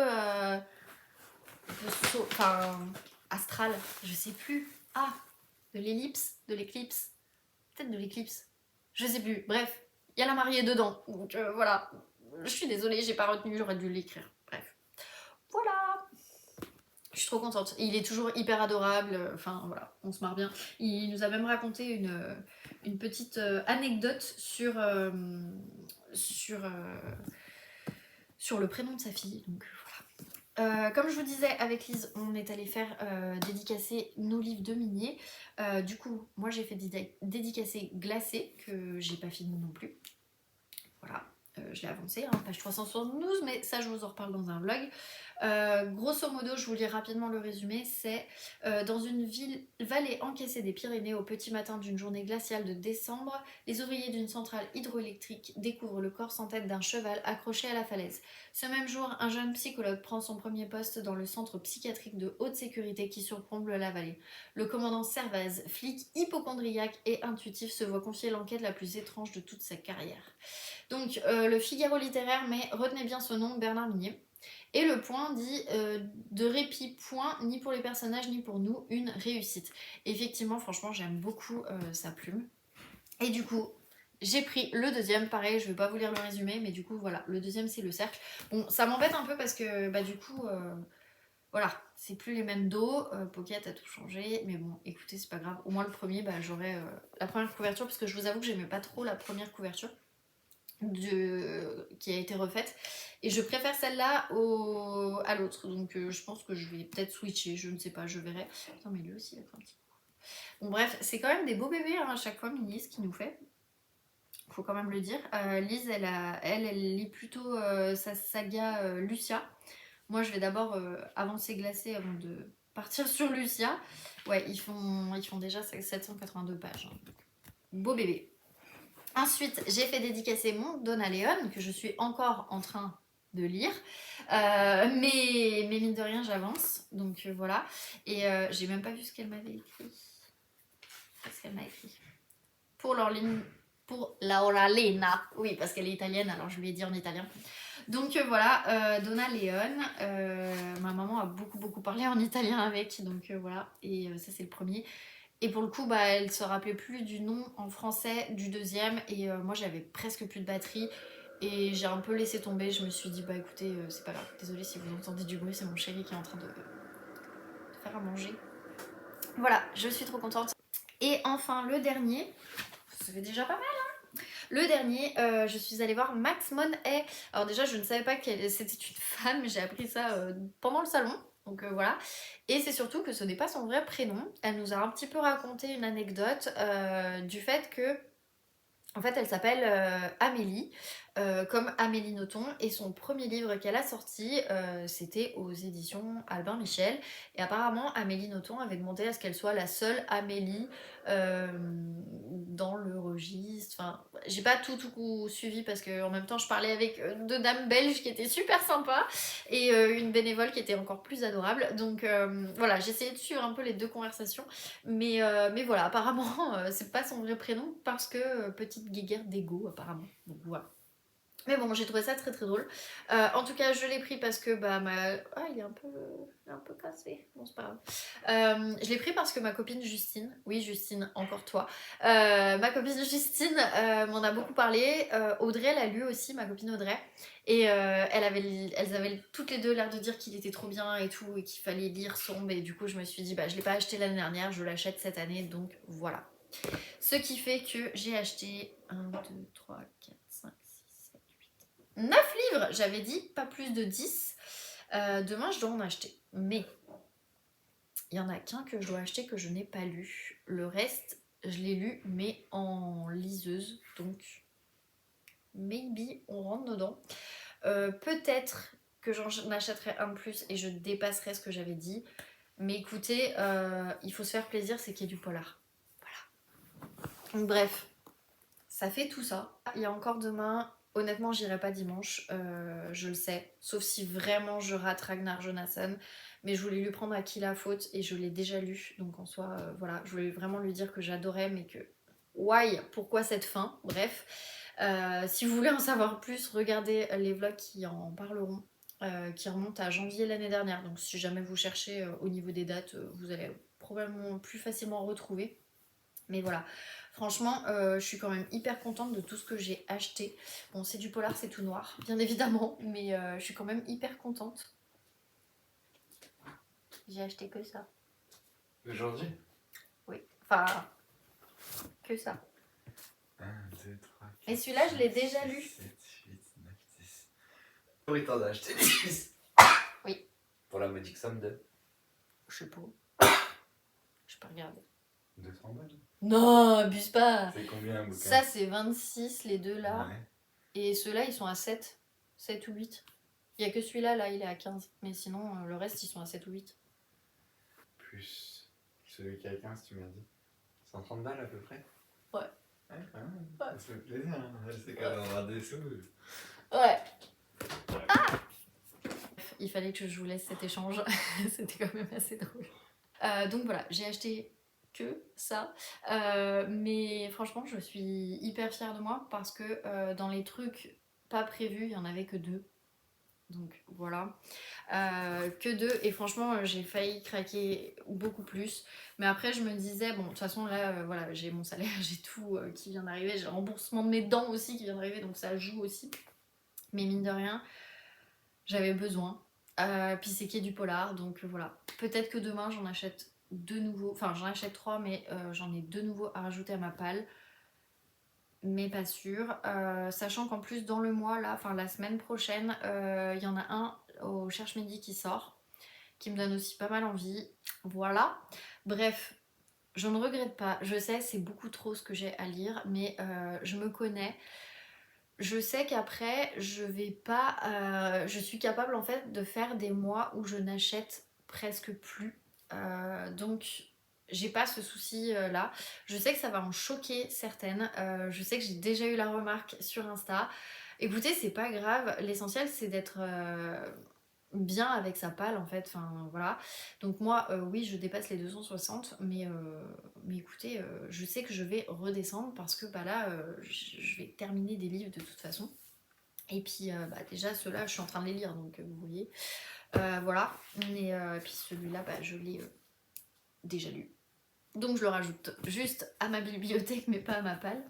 enfin, astral, je sais plus. Ah, de l'ellipse, de l'éclipse, peut-être de l'éclipse, je sais plus. Bref, il y a la mariée dedans, donc voilà. Je suis désolée, j'ai pas retenu, j'aurais dû l'écrire. Bref, voilà. Je suis trop contente. Il est toujours hyper adorable. Enfin voilà, on se marre bien. Il nous a même raconté une petite anecdote sur le prénom de sa fille. Donc voilà. Comme je vous disais, avec Lise, on est allé faire dédicacer nos livres de Minier. Du coup, moi j'ai fait dédicacer Glacé, que j'ai pas fini non plus. Voilà, je l'ai avancé, hein, page 372, mais ça je vous en reparle dans un vlog. Grosso modo, je vous lis rapidement le résumé, c'est dans une vallée encaissée des Pyrénées au petit matin d'une journée glaciale de décembre, les ouvriers d'une centrale hydroélectrique découvrent le corps sans tête d'un cheval accroché à la falaise. Ce même jour, un jeune psychologue prend son premier poste dans le centre psychiatrique de haute sécurité qui surplombe la vallée. Le commandant Servaz, flic hypocondriaque et intuitif, se voit confier l'enquête la plus étrange de toute sa carrière. Donc, le Figaro littéraire, mais retenez bien ce nom, Bernard Minier. Et le Point dit de répit point, ni pour les personnages ni pour nous, une réussite. Effectivement, franchement, j'aime beaucoup sa plume. Et du coup, j'ai pris le deuxième, pareil, je vais pas vous lire le résumé, mais du coup, voilà, le deuxième c'est le cercle. Bon, ça m'embête un peu parce que, du coup, voilà, c'est plus les mêmes dos, Pocket a tout changé, mais bon, écoutez, c'est pas grave. Au moins le premier, j'aurai la première couverture, parce que je vous avoue que j'aimais pas trop la première couverture qui a été refaite et je préfère celle-là à l'autre, donc je pense que je vais peut-être switcher, je ne sais pas, je verrai. Attends, mais lui aussi il a pris un petit coup. Bon bref, c'est quand même des beaux bébés hein, à chaque fois, Mini, ce qu'il nous fait, faut quand même le dire. Lise elle lit plutôt sa saga Lucia. Moi je vais d'abord avancer Glacé avant de partir sur Lucia. Ouais, ils font déjà 782 pages hein. Beau bébé. Ensuite, j'ai fait dédicacer mon Donna Leon, que je suis encore en train de lire. Mais mine de rien, j'avance. Donc voilà. Et j'ai même pas vu ce qu'elle m'avait écrit. Qu'est-ce qu'elle m'a écrit pour Laura Lena. Oui, parce qu'elle est italienne, alors je lui ai dit en italien. Donc voilà, Donna Leon, ma maman a beaucoup parlé en italien avec, donc voilà, et ça c'est le premier. Et pour le coup, bah, elle se rappelait plus du nom en français du deuxième, et moi j'avais presque plus de batterie, et j'ai un peu laissé tomber, je me suis dit, bah écoutez, c'est pas grave, désolée si vous entendez du bruit, c'est mon chéri qui est en train de faire à manger. Voilà, je suis trop contente. Et enfin, le dernier, ça fait déjà pas mal. Le dernier, je suis allée voir Max Monhay. Alors déjà, je ne savais pas qu'elle c'était une femme, j'ai appris ça pendant le salon. Donc voilà. Et c'est surtout que ce n'est pas son vrai prénom. Elle nous a un petit peu raconté une anecdote du fait que en fait, elle s'appelle Amélie, comme Amélie Nothomb, et son premier livre qu'elle a sorti, c'était aux éditions Albin Michel. Et apparemment, Amélie Nothomb avait demandé à ce qu'elle soit la seule Amélie dans le registre. Enfin, j'ai pas tout suivi parce que en même temps, je parlais avec deux dames belges qui étaient super sympas et une bénévole qui était encore plus adorable. Donc voilà, j'ai essayé de suivre un peu les deux conversations. Mais voilà, apparemment, c'est pas son vrai prénom parce que petite guéguerre d'ego, apparemment. Donc voilà. Mais bon, j'ai trouvé ça très drôle. En tout cas, je l'ai pris parce que bah ma. Ah, il est un peu cassé. Bon, c'est pas grave. Je l'ai pris parce que ma copine Justine, oui, Justine, encore toi. Ma copine Justine m'en a beaucoup parlé. Audrey, elle a lu aussi, ma copine Audrey. Et elles avaient toutes les deux l'air de dire qu'il était trop bien et tout, et qu'il fallait lire Sombre. Et du coup, je me suis dit, bah, je l'ai pas acheté l'année dernière, je l'achète cette année, donc voilà. Ce qui fait que j'ai acheté 1, 2, 3, 4, 5, 6, 7, 8, 9 livres. J'avais dit pas plus de 10. Demain, je dois en acheter. Mais il y en a qu'un que je dois acheter que je n'ai pas lu. Le reste, je l'ai lu, mais en liseuse. Donc, maybe on rentre dedans. Peut-être que j'en achèterai un de plus et je dépasserai ce que j'avais dit. Mais écoutez, il faut se faire plaisir, c'est qu'il y a du polar. Voilà. Donc, bref, ça fait tout ça. Il y a encore demain. Honnêtement, j'irai pas dimanche, je le sais. Sauf si vraiment je rate Ragnar Jonasson. Mais je voulais lui prendre à qui la faute et je l'ai déjà lu. Donc en soi, voilà, je voulais vraiment lui dire que j'adorais, mais que. Why? Pourquoi cette fin? Bref. Si vous voulez en savoir plus, regardez les vlogs qui en parleront, qui remontent à janvier l'année dernière. Donc si jamais vous cherchez au niveau des dates, vous allez probablement plus facilement retrouver. Mais voilà, franchement, je suis quand même hyper contente de tout ce que j'ai acheté. Bon, c'est du polar, c'est tout noir, bien évidemment, mais je suis quand même hyper contente. J'ai acheté que ça. Aujourd'hui? Oui, enfin, que ça. 1, 2, 3, 4. Et celui-là, je l'ai déjà lu. 7, 8, 9, 10. Oui, t'en as acheté 10. Oui. Pour la modique somme de Je sais pas. Je peux regarder. 200 balles. Non, abuse pas. C'est combien un bouquin? Ça, c'est 26, les deux là. Ouais. Et ceux-là, ils sont à 7. 7 ou 8. Il y a que celui-là, là, il est à 15. Mais sinon, le reste, ils sont à 7 ou 8. Plus celui qui a 15, tu m'as dit. 130 balles à peu près? Ouais. Ouais, quand même. Ça fait plaisir, hein. C'est quand même avoir des sous. Ouais. Ah, il fallait que je vous laisse cet échange. C'était quand même assez drôle. Donc voilà, j'ai acheté que ça. Mais franchement, je suis hyper fière de moi parce que dans les trucs pas prévus, il y en avait que 2. Donc voilà, que 2 et franchement j'ai failli craquer beaucoup plus, mais après je me disais bon de toute façon là voilà j'ai mon salaire, j'ai tout qui vient d'arriver, j'ai le remboursement de mes dents aussi qui vient d'arriver donc ça joue aussi, mais mine de rien j'avais besoin, puis c'est qu'il y a du polar donc voilà, peut-être que demain j'en achète 2 nouveaux, enfin j'en achète 3 mais j'en ai 2 nouveaux à rajouter à ma palle. Mais pas sûr. Sachant qu'en plus dans le mois là, enfin la semaine prochaine, il y en a un au Cherche Midi qui sort, qui me donne aussi pas mal envie. Voilà. Bref, je ne regrette pas. Je sais c'est beaucoup trop ce que j'ai à lire, mais je me connais. Je sais qu'après je vais pas, je suis capable en fait de faire des mois où je n'achète presque plus. Donc j'ai pas ce souci là. Je sais que ça va en choquer certaines. Je sais que j'ai déjà eu la remarque sur Insta. Écoutez, c'est pas grave. L'essentiel c'est d'être bien avec sa palle en fait. Enfin voilà. Donc moi, oui, je dépasse les 260, mais écoutez, je sais que je vais redescendre parce que bah là, je vais terminer des livres de toute façon. Et puis déjà ceux-là je suis en train de les lire donc vous voyez. Voilà, mais et puis celui-là je l'ai déjà lu. Donc je le rajoute juste à ma bibliothèque mais pas à ma palle.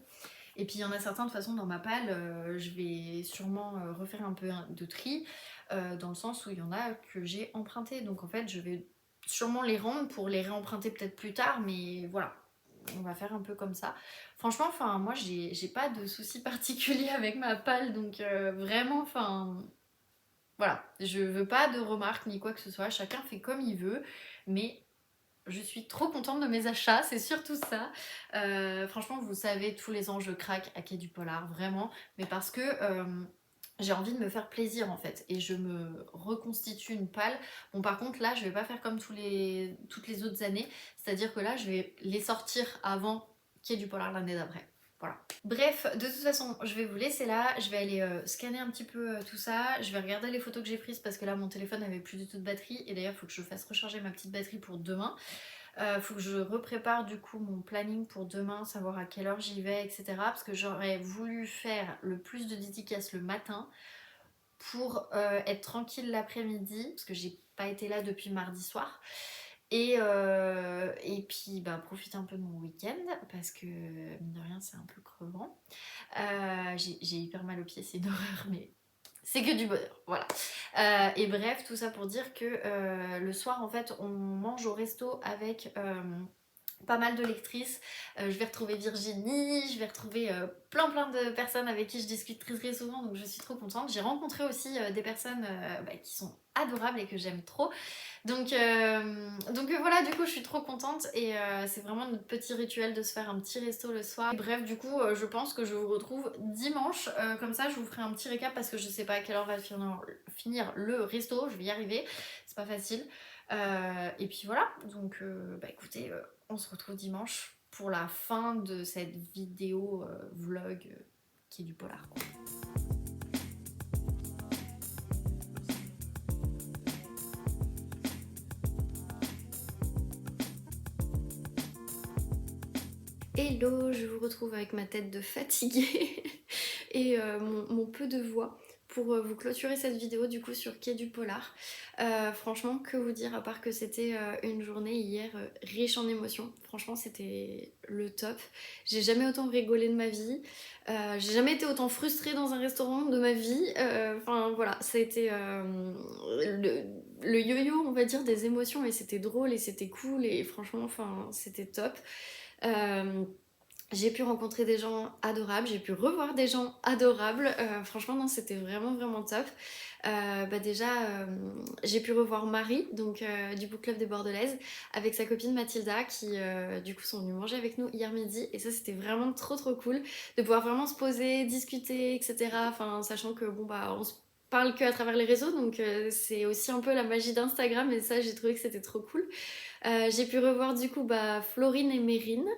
Et puis il y en a certains de toute façon dans ma palle, je vais sûrement refaire un peu de tri, dans le sens où il y en a que j'ai emprunté. Donc en fait je vais sûrement les rendre pour les réemprunter peut-être plus tard, mais voilà. On va faire un peu comme ça. Franchement, enfin moi j'ai pas de soucis particuliers avec ma palle, donc vraiment, enfin voilà, je veux pas de remarques ni quoi que ce soit, chacun fait comme il veut, mais je suis trop contente de mes achats, c'est surtout ça. Franchement, vous savez, tous les ans, je craque à Quai du Polar, vraiment. Mais parce que j'ai envie de me faire plaisir, en fait. Et je me reconstitue une palle. Bon, par contre, là, je vais pas faire comme toutes les autres années. C'est-à-dire que là, je vais les sortir avant Quai du Polar l'année d'après. Voilà. Bref, de toute façon, je vais vous laisser là. Je vais aller scanner un petit peu tout ça. Je vais regarder les photos que j'ai prises parce que là, mon téléphone n'avait plus du tout de batterie. Et d'ailleurs, il faut que je fasse recharger ma petite batterie pour demain. Faut que je reprépare du coup mon planning pour demain, savoir à quelle heure j'y vais, etc. Parce que j'aurais voulu faire le plus de dédicaces le matin pour être tranquille l'après-midi, parce que j'ai pas été là depuis mardi soir. Et puis profiter un peu de mon week-end, parce que mine de rien c'est un peu crevant. J'ai hyper mal aux pieds, c'est une horreur, mais c'est que du bonheur, voilà. Et bref, tout ça pour dire que le soir, en fait, on mange au resto avec pas mal de lectrices. Je vais retrouver Virginie, je vais retrouver plein de personnes avec qui je discute très très souvent, donc je suis trop contente. J'ai rencontré aussi des personnes qui sont adorables et que j'aime trop. Donc voilà, du coup je suis trop contente et c'est vraiment notre petit rituel de se faire un petit resto le soir. Bref, du coup je pense que je vous retrouve dimanche, comme ça je vous ferai un petit récap parce que je sais pas à quelle heure va finir le resto, je vais y arriver, c'est pas facile. Et puis voilà, donc écoutez, on se retrouve dimanche pour la fin de cette vidéo vlog qui est du polar, quoi. Hello, je vous retrouve avec ma tête de fatiguée et mon peu de voix pour vous clôturer cette vidéo du coup sur Quai du Polar. Franchement, que vous dire à part que c'était une journée hier riche en émotions. Franchement, c'était le top. J'ai jamais autant rigolé de ma vie. J'ai jamais été autant frustrée dans un restaurant de ma vie. Enfin voilà, ça a été le yo-yo, on va dire, des émotions et c'était drôle et c'était cool et franchement, enfin, c'était top. Euh, j'ai pu rencontrer des gens adorables, j'ai pu revoir des gens adorables. Franchement, non, c'était vraiment top. Déjà, j'ai pu revoir Marie, donc du Book Club des Bordelaises, avec sa copine Mathilda, qui du coup sont venues manger avec nous hier midi. Et ça, c'était vraiment trop cool de pouvoir vraiment se poser, discuter, etc. Enfin, sachant que on se parle que à travers les réseaux, donc c'est aussi un peu la magie d'Instagram. Et ça, j'ai trouvé que c'était trop cool. J'ai pu revoir du coup Florine et Mérine.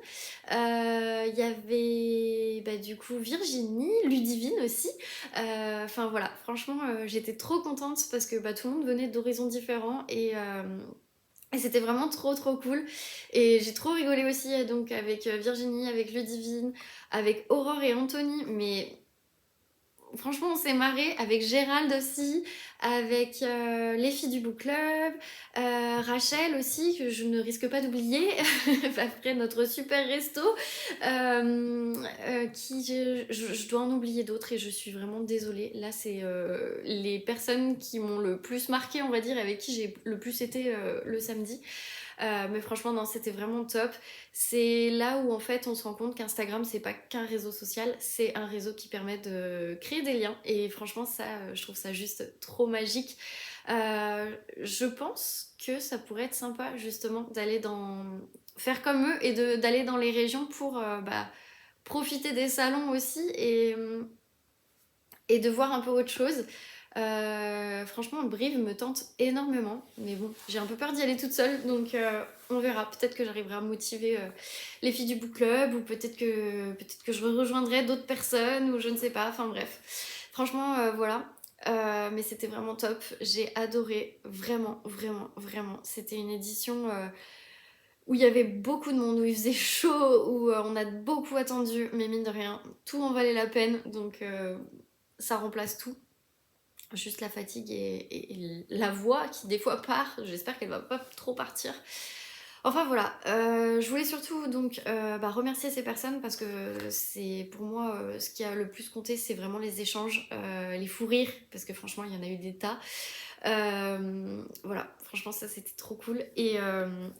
Il y avait du coup Virginie, Ludivine aussi. Enfin voilà, franchement j'étais trop contente parce que tout le monde venait d'horizons différents et c'était vraiment trop cool. Et j'ai trop rigolé aussi donc avec Virginie, avec Ludivine, avec Aurore et Anthony. Mais franchement, on s'est marré avec Gérald aussi, avec les filles du book club, Rachel aussi, que je ne risque pas d'oublier, après notre super resto, qui je dois en oublier d'autres et je suis vraiment désolée. Là, c'est les personnes qui m'ont le plus marqué, on va dire, avec qui j'ai le plus été le samedi. Mais franchement, non, c'était vraiment top. C'est là où en fait on se rend compte qu'Instagram c'est pas qu'un réseau social, c'est un réseau qui permet de créer des liens. Et franchement, ça, je trouve ça juste trop magique. Je pense que ça pourrait être sympa justement faire comme eux et d'aller dans les régions pour profiter des salons aussi et de voir un peu autre chose. Franchement, Brive me tente énormément, mais bon, j'ai un peu peur d'y aller toute seule, donc on verra. Peut-être que j'arriverai à motiver les filles du book club, ou peut-être que je rejoindrai d'autres personnes, ou je ne sais pas. Enfin bref, franchement, voilà. Mais c'était vraiment top. J'ai adoré, vraiment. C'était une édition où il y avait beaucoup de monde, où il faisait chaud, où on a beaucoup attendu, mais mine de rien, tout en valait la peine. Donc ça remplace tout. Juste la fatigue et la voix qui des fois part. J'espère qu'elle va pas trop partir. Enfin voilà, je voulais surtout donc remercier ces personnes parce que c'est pour moi ce qui a le plus compté, c'est vraiment les échanges, les fous rires, parce que franchement il y en a eu des tas. Voilà, franchement ça c'était trop cool. Et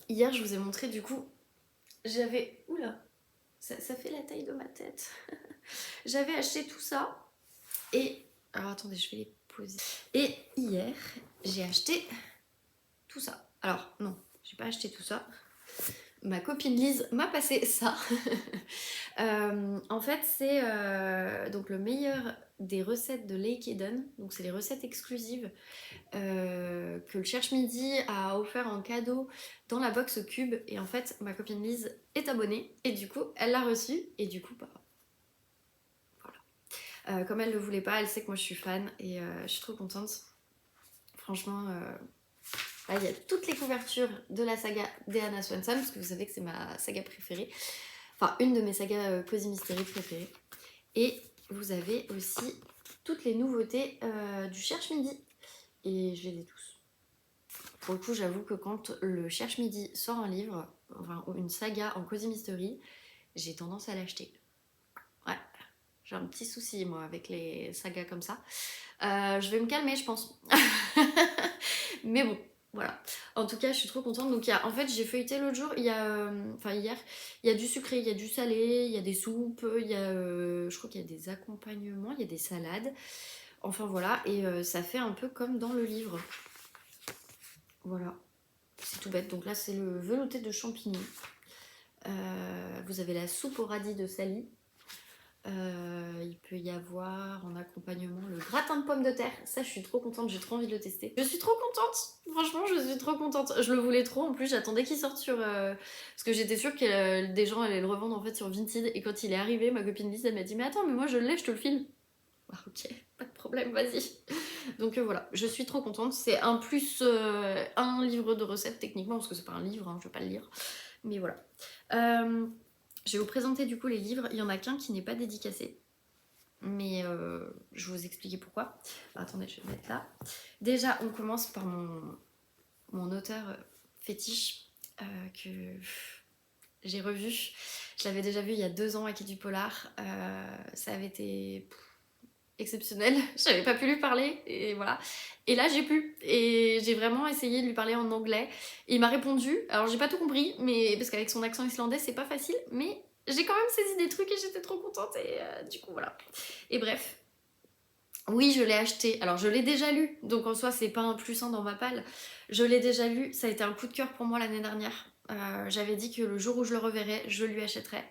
hier je vous ai montré du coup, j'avais... Oula, ça fait la taille de ma tête. J'avais acheté tout ça et... Alors attendez, je vais les poser. Et hier, j'ai acheté tout ça. Alors non, j'ai pas acheté tout ça. Ma copine Lise m'a passé ça. En fait, c'est donc le meilleur des recettes de Lake Eden. Donc, c'est les recettes exclusives que le Cherche Midi a offert en cadeau dans la box Cube. Et en fait, ma copine Lise est abonnée et du coup, elle l'a reçu. Et du coup, voilà. Comme elle le voulait pas, elle sait que moi je suis fan et je suis trop contente. Franchement. Là, il y a toutes les couvertures de la saga d'Anna Swanson, parce que vous savez que c'est ma saga préférée. Enfin, une de mes sagas Cozy Mystery préférées. Et vous avez aussi toutes les nouveautés du Cherche Midi. Et je les ai tous. Pour le coup, j'avoue que quand le Cherche Midi sort un livre, enfin une saga en Cozy Mystery, j'ai tendance à l'acheter. Ouais, j'ai un petit souci, moi, avec les sagas comme ça. Je vais me calmer, je pense. Mais bon, voilà. En tout cas, je suis trop contente. Donc, en fait, j'ai feuilleté l'autre jour, hier, il y a du sucré, il y a du salé, il y a des soupes, il y a, je crois qu'il y a des accompagnements, il y a des salades. Enfin, voilà. Et ça fait un peu comme dans le livre. Voilà. C'est tout bête. Donc là, c'est le velouté de champignons. Vous avez la soupe au radis de Sally. Il peut y avoir en accompagnement le gratin de pommes de terre. Ça, je suis trop contente, j'ai trop envie de le tester. Je suis trop contente, franchement, je suis trop contente. Je le voulais trop, en plus, j'attendais qu'il sorte sur... parce que j'étais sûre que des gens allaient le revendre en fait sur Vinted. Et quand il est arrivé, ma copine Lise, elle m'a dit mais attends, mais moi je l'ai, je te le file. Ah, ok, pas de problème, vas-y. Donc voilà, je suis trop contente. C'est un plus un livre de recettes techniquement, parce que c'est pas un livre, hein, je vais pas le lire. Mais voilà. Je vais vous présenter du coup les livres. Il y en a qu'un qui n'est pas dédicacé. Mais je vais vous expliquer pourquoi. Alors, attendez, je vais le mettre là. Déjà, on commence par mon auteur fétiche que j'ai revu. Je l'avais déjà vu il y a 2 ans à Quai du Polar. Ça avait été exceptionnel. J'avais pas pu lui parler et voilà. Et là, j'ai pu. Et j'ai vraiment essayé de lui parler en anglais. Et il m'a répondu. Alors, j'ai pas tout compris, mais parce qu'avec son accent islandais, c'est pas facile. Mais j'ai quand même saisi des trucs et j'étais trop contente. Et du coup, voilà. Et bref. Oui, je l'ai acheté. Alors, je l'ai déjà lu. Donc, en soi, c'est pas un plus 1 dans ma palle. Je l'ai déjà lu. Ça a été un coup de cœur pour moi l'année dernière. J'avais dit que le jour où je le reverrai, je lui achèterais.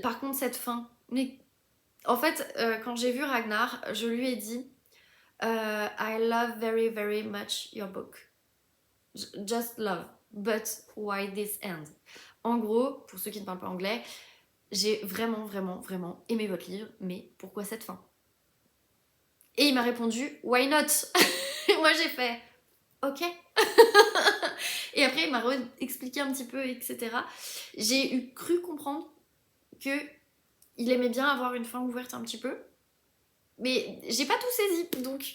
Par contre, cette fin. Mais en fait, quand j'ai vu Ragnar, je lui ai dit I love very, very much your book. Just love. But why this end? En gros, pour ceux qui ne parlent pas anglais, j'ai vraiment, vraiment, vraiment aimé votre livre, mais pourquoi cette fin? Et il m'a répondu why not? Et moi j'ai fait ok. Et après il m'a expliqué un petit peu, etc. J'ai cru comprendre que il aimait bien avoir une fin ouverte un petit peu, mais j'ai pas tout saisi, donc.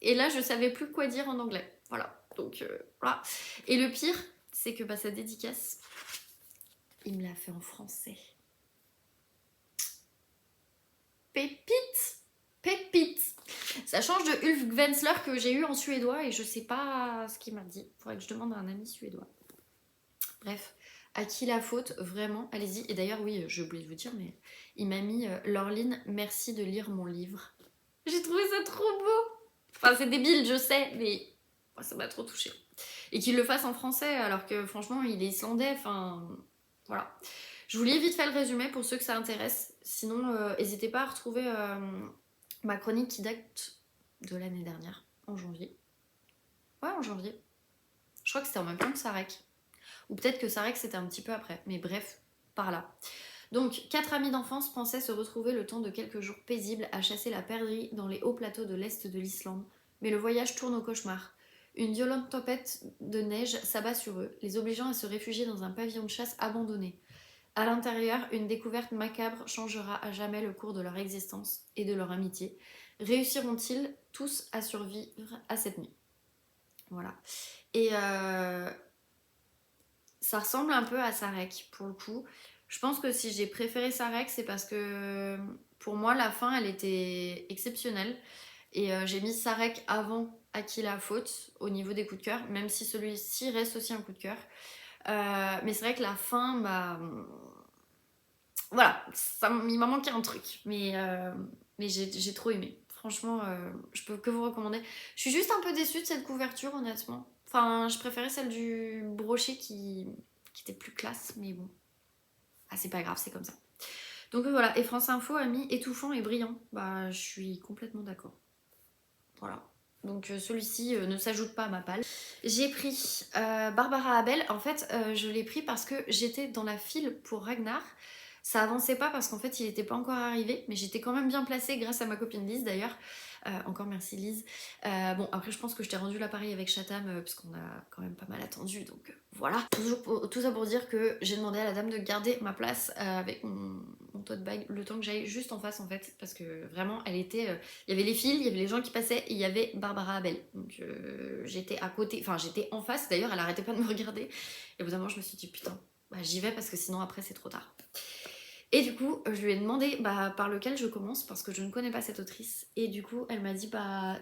Et là je savais plus quoi dire en anglais. Voilà. Donc voilà. Et le pire, c'est que sa dédicace, il me l'a fait en français. Pépite! Pépite! Ça change de Ulf Gvensler que j'ai eu en suédois et je sais pas ce qu'il m'a dit. Faudrait que je demande à un ami suédois. Bref, à qui la faute? Vraiment, allez-y. Et d'ailleurs, oui, j'ai oublié de vous dire, mais il m'a mis Laureline, merci de lire mon livre. J'ai trouvé ça trop beau! Enfin, c'est débile, je sais, mais ça m'a trop touchée. Et qu'il le fasse en français, alors que franchement, il est islandais, enfin. Voilà. Je vous lis vite fait le résumé pour ceux que ça intéresse. Sinon, n'hésitez pas à retrouver ma chronique qui date de l'année dernière, en janvier. Ouais, en janvier. Je crois que c'était en même temps que Sarek. Ou peut-être que Sarek c'était un petit peu après. Mais bref, par là. Donc, 4 amis d'enfance pensaient se retrouver le temps de quelques jours paisibles à chasser la perdrix dans les hauts plateaux de l'est de l'Islande. Mais le voyage tourne au cauchemar. Une violente tempête de neige s'abat sur eux, les obligeant à se réfugier dans un pavillon de chasse abandonné. À l'intérieur, une découverte macabre changera à jamais le cours de leur existence et de leur amitié. Réussiront-ils tous à survivre à cette nuit? Voilà. Et ça ressemble un peu à Sarek pour le coup. Je pense que si j'ai préféré Sarek, c'est parce que pour moi, la fin, elle était exceptionnelle. Et j'ai mis Sarek avant À qui la faute au niveau des coups de cœur, même si celui-ci reste aussi un coup de cœur. Mais c'est vrai que la fin m'a. Voilà, il m'a manqué un truc. Mais j'ai trop aimé. Franchement, je peux que vous recommander. Je suis juste un peu déçue de cette couverture, honnêtement. Enfin, je préférais celle du brochet qui était plus classe, mais bon. Ah, c'est pas grave, c'est comme ça. Donc voilà, et France Info a mis étouffant et brillant. Bah, je suis complètement d'accord. Voilà. Donc celui-ci ne s'ajoute pas à ma palle. J'ai pris Barbara Abel. En fait, je l'ai pris parce que j'étais dans la file pour Ragnar. Ça avançait pas parce qu'en fait, il n'était pas encore arrivé, mais j'étais quand même bien placée grâce à ma copine Lise d'ailleurs. Encore merci Lise. Bon, après, je pense que je t'ai rendu l'appareil avec Chatham parce qu'on a quand même pas mal attendu. Donc voilà. Tout ça pour dire que j'ai demandé à la dame de garder ma place avec mon tote bag le temps que j'aille juste en face en fait. Parce que vraiment, elle était. Il y avait les fils, il y avait les gens qui passaient et il y avait Barbara Abel. Donc j'étais à côté, enfin j'étais en face d'ailleurs, elle arrêtait pas de me regarder. Et au bout d'un moment, je me suis dit putain, bah, j'y vais parce que sinon après c'est trop tard. Et du coup, je lui ai demandé par lequel je commence parce que je ne connais pas cette autrice. Et du coup, elle m'a dit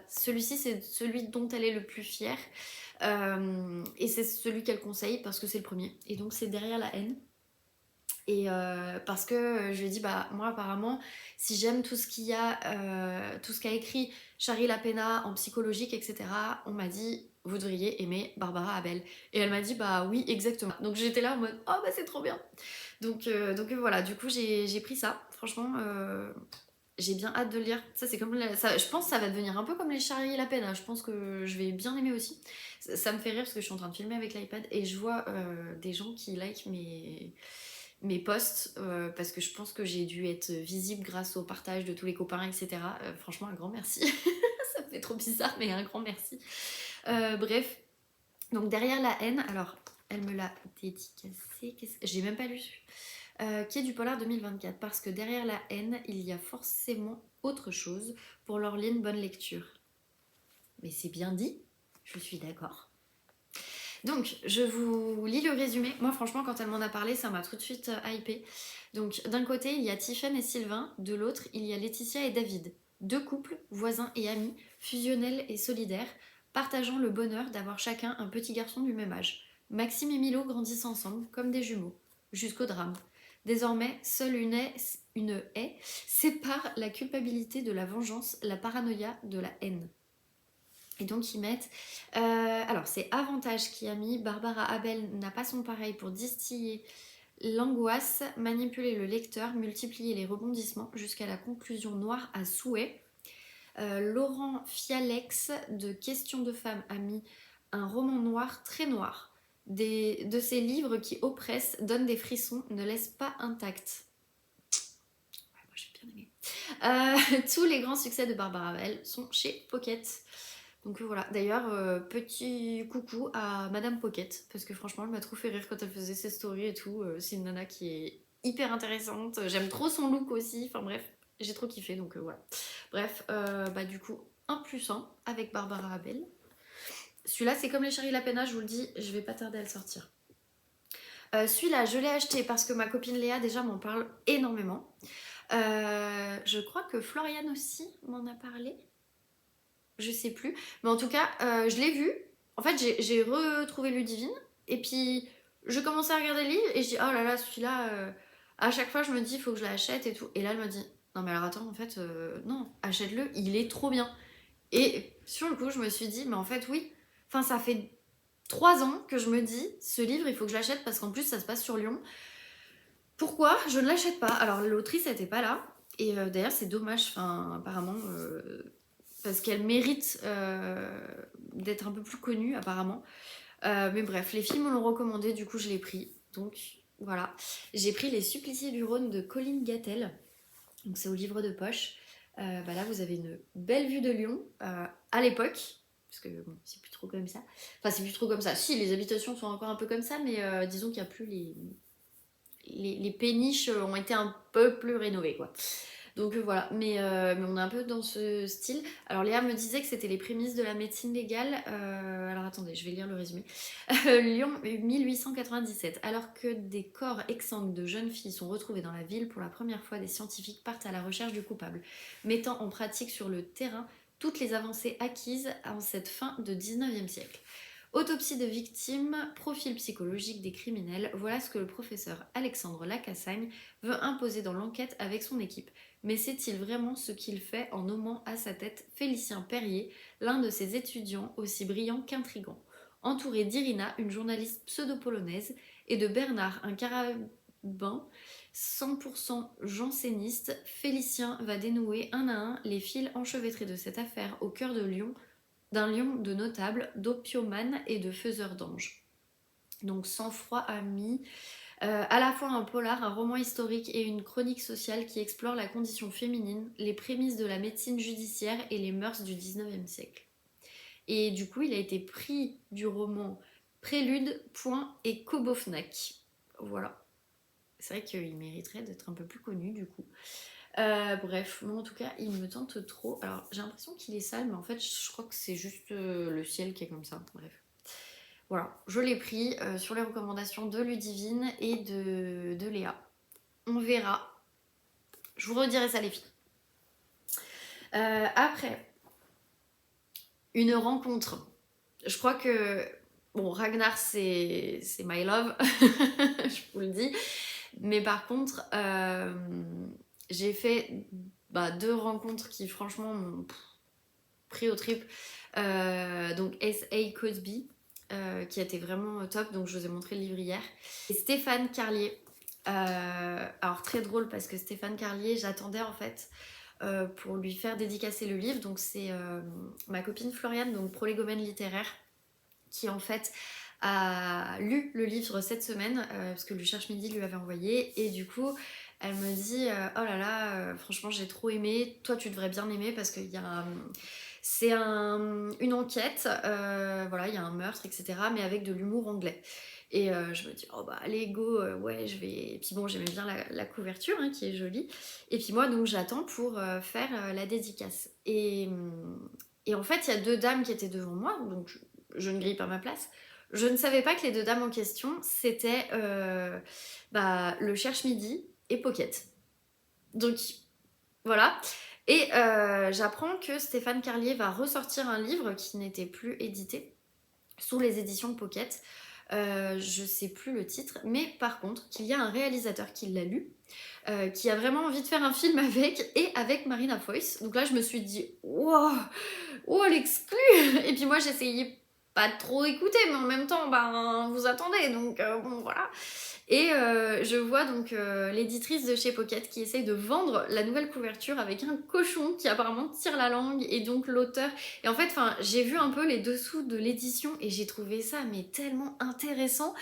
celui-ci c'est celui dont elle est le plus fière. Et c'est celui qu'elle conseille parce que c'est le premier. Et donc c'est Derrière la haine. Et parce que je lui ai dit moi apparemment si j'aime tout ce qu'il y a tout ce qu'a écrit Shari Lapena en psychologique etc, on m'a dit vous devriez aimer Barbara Abel et elle m'a dit oui exactement, donc j'étais là en mode oh c'est trop bien, donc voilà, du coup j'ai pris ça, franchement j'ai bien hâte de le lire. Ça c'est comme ça, je pense que ça va devenir un peu comme les Shari Lapena, je pense que je vais bien aimer aussi. Ça me fait rire parce que je suis en train de filmer avec l'iPad et je vois des gens qui like mes posts parce que je pense que j'ai dû être visible grâce au partage de tous les copains, etc. Franchement, un grand merci. Ça me fait trop bizarre, mais un grand merci. Bref, donc Derrière la haine, alors elle me l'a dédicacé, j'ai même pas lu, qui est du Polar 2024, parce que derrière la haine, il y a forcément autre chose. Pour Laureline, bonne lecture. Mais c'est bien dit, je suis d'accord. Donc, je vous lis le résumé. Moi, franchement, quand elle m'en a parlé, ça m'a tout de suite hypé. Donc, d'un côté, il y a Tiffen et Sylvain. De l'autre, il y a Laetitia et David. Deux couples, voisins et amis, fusionnels et solidaires, partageant le bonheur d'avoir chacun un petit garçon du même âge. Maxime et Milo grandissent ensemble, comme des jumeaux, jusqu'au drame. Désormais, seule une haie sépare la culpabilité de la vengeance, la paranoïa de la haine. Et donc ils mettent... alors c'est Avantage qui a mis Barbara Abel n'a pas son pareil pour distiller l'angoisse, manipuler le lecteur, multiplier les rebondissements jusqu'à la conclusion noire à souhait. Laurent Fialex de Questions de femmes a mis un roman noir très noir. De ces livres qui oppressent, donnent des frissons, ne laissent pas intacts. Ouais, moi j'ai bien aimé. Tous les grands succès de Barbara Abel sont chez Pocket. Donc voilà, d'ailleurs, petit coucou à Madame Pocket, parce que franchement, elle m'a trop fait rire quand elle faisait ses stories et tout. C'est une nana qui est hyper intéressante. J'aime trop son look aussi. Enfin bref, j'ai trop kiffé, donc voilà. Bref, du coup, 1+1 avec Barbara Abel. Celui-là, c'est comme les Shari Lapena, je vous le dis, je vais pas tarder à le sortir. Celui-là, je l'ai acheté parce que ma copine Léa déjà m'en parle énormément. Je crois que Floriane aussi m'en a parlé. Je sais plus. Mais en tout cas, je l'ai vu. En fait, j'ai retrouvé Ludivine. Et puis, je commençais à regarder le livre et je dis, oh là là, celui-là, à chaque fois, je me dis, il faut que je l'achète et tout. Et là, elle me dit, non, mais alors attends, en fait, non, achète-le, il est trop bien. Et sur le coup, je me suis dit, mais en fait, oui. Enfin, ça fait 3 ans que je me dis, ce livre, il faut que je l'achète parce qu'en plus, ça se passe sur Lyon. Pourquoi je ne l'achète pas? Alors, l'autrice n'était pas là. Et d'ailleurs, c'est dommage. Enfin, apparemment. Parce qu'elle mérite d'être un peu plus connue apparemment. Mais bref, les filles me l'ont recommandé, du coup je l'ai pris. Donc voilà. J'ai pris Les Suppliciés du Rhône de Colline Gattel. Donc c'est au livre de poche. Là vous avez une belle vue de Lyon à l'époque. Parce que bon, c'est plus trop comme ça. Enfin c'est plus trop comme ça. Si, les habitations sont encore un peu comme ça, mais disons qu'il n'y a plus les péniches ont été un peu plus rénovées, quoi. Donc voilà, mais on est un peu dans ce style. Alors Léa me disait que c'était les prémices de la médecine légale. Alors attendez, je vais lire le résumé. Lyon 1897. Alors que des corps exsangues de jeunes filles sont retrouvés dans la ville, pour la première fois, des scientifiques partent à la recherche du coupable, mettant en pratique sur le terrain toutes les avancées acquises en cette fin de 19e siècle. Autopsie de victimes, profil psychologique des criminels, voilà ce que le professeur Alexandre Lacassagne veut imposer dans l'enquête avec son équipe. Mais sait-il vraiment ce qu'il fait en nommant à sa tête Félicien Perrier, l'un de ses étudiants aussi brillant qu'intrigant? Entouré d'Irina, une journaliste pseudo-polonaise, et de Bernard, un carabin 100% janséniste, Félicien va dénouer un à un les fils enchevêtrés de cette affaire au cœur de Lyon, d'un lion de notable, d'opiomane et de faiseur d'anges. Donc sang-froid ami, à la fois un polar, un roman historique et une chronique sociale qui explore la condition féminine, les prémices de la médecine judiciaire et les mœurs du 19e siècle. Et du coup, il a été pris du roman Prélude, Point et Kobofnak. Voilà. C'est vrai qu'il mériterait d'être un peu plus connu du coup. Bref, moi en tout cas, il me tente trop. Alors, j'ai l'impression qu'il est sale, mais en fait, je crois que c'est juste le ciel qui est comme ça. Bref. Voilà, je l'ai pris sur les recommandations de Ludivine et de Léa. On verra. Je vous redirai ça, les filles. Après, une rencontre. Je crois que... Bon, Ragnar, c'est my love. Je vous le dis. Mais par contre, j'ai fait 2 rencontres qui, franchement, m'ont pris au trip. Donc, S.A. Cosby, qui a été vraiment top. Donc, je vous ai montré le livre hier. Et Stéphane Carlier. Alors, très drôle parce que Stéphane Carlier, j'attendais en fait pour lui faire dédicacer le livre. Donc, c'est ma copine Floriane, donc prolégomène littéraire, qui en fait a lu le livre cette semaine parce que le Cherche Midi lui avait envoyé, et du coup elle me dit oh là là, franchement j'ai trop aimé, toi tu devrais bien aimer parce qu'il y a c'est une enquête, voilà, il y a un meurtre, etc., mais avec de l'humour anglais. Et je me dis, oh bah allez, go, ouais, je vais. Et puis bon, j'aimais bien la couverture hein, qui est jolie. Et puis moi, donc j'attends pour faire la dédicace. Et en fait, il y a 2 dames qui étaient devant moi, donc je ne grille pas ma place. Je ne savais pas que les 2 dames en question, c'était le Cherche Midi et Pocket. Donc voilà. Et j'apprends que Stéphane Carlier va ressortir un livre qui n'était plus édité sous les éditions Pocket. Je sais plus le titre, mais par contre, qu'il y a un réalisateur qui l'a lu, qui a vraiment envie de faire un film avec Marina Foïs. Donc là, je me suis dit, wow, oh, l'exclu. Et puis moi, j'essayais pas de trop écouter, mais en même temps, vous attendez, donc bon, voilà. Et je vois donc l'éditrice de chez Pocket qui essaye de vendre la nouvelle couverture avec un cochon qui apparemment tire la langue, et donc l'auteur. Et en fait, j'ai vu un peu les dessous de l'édition et j'ai trouvé ça mais tellement intéressant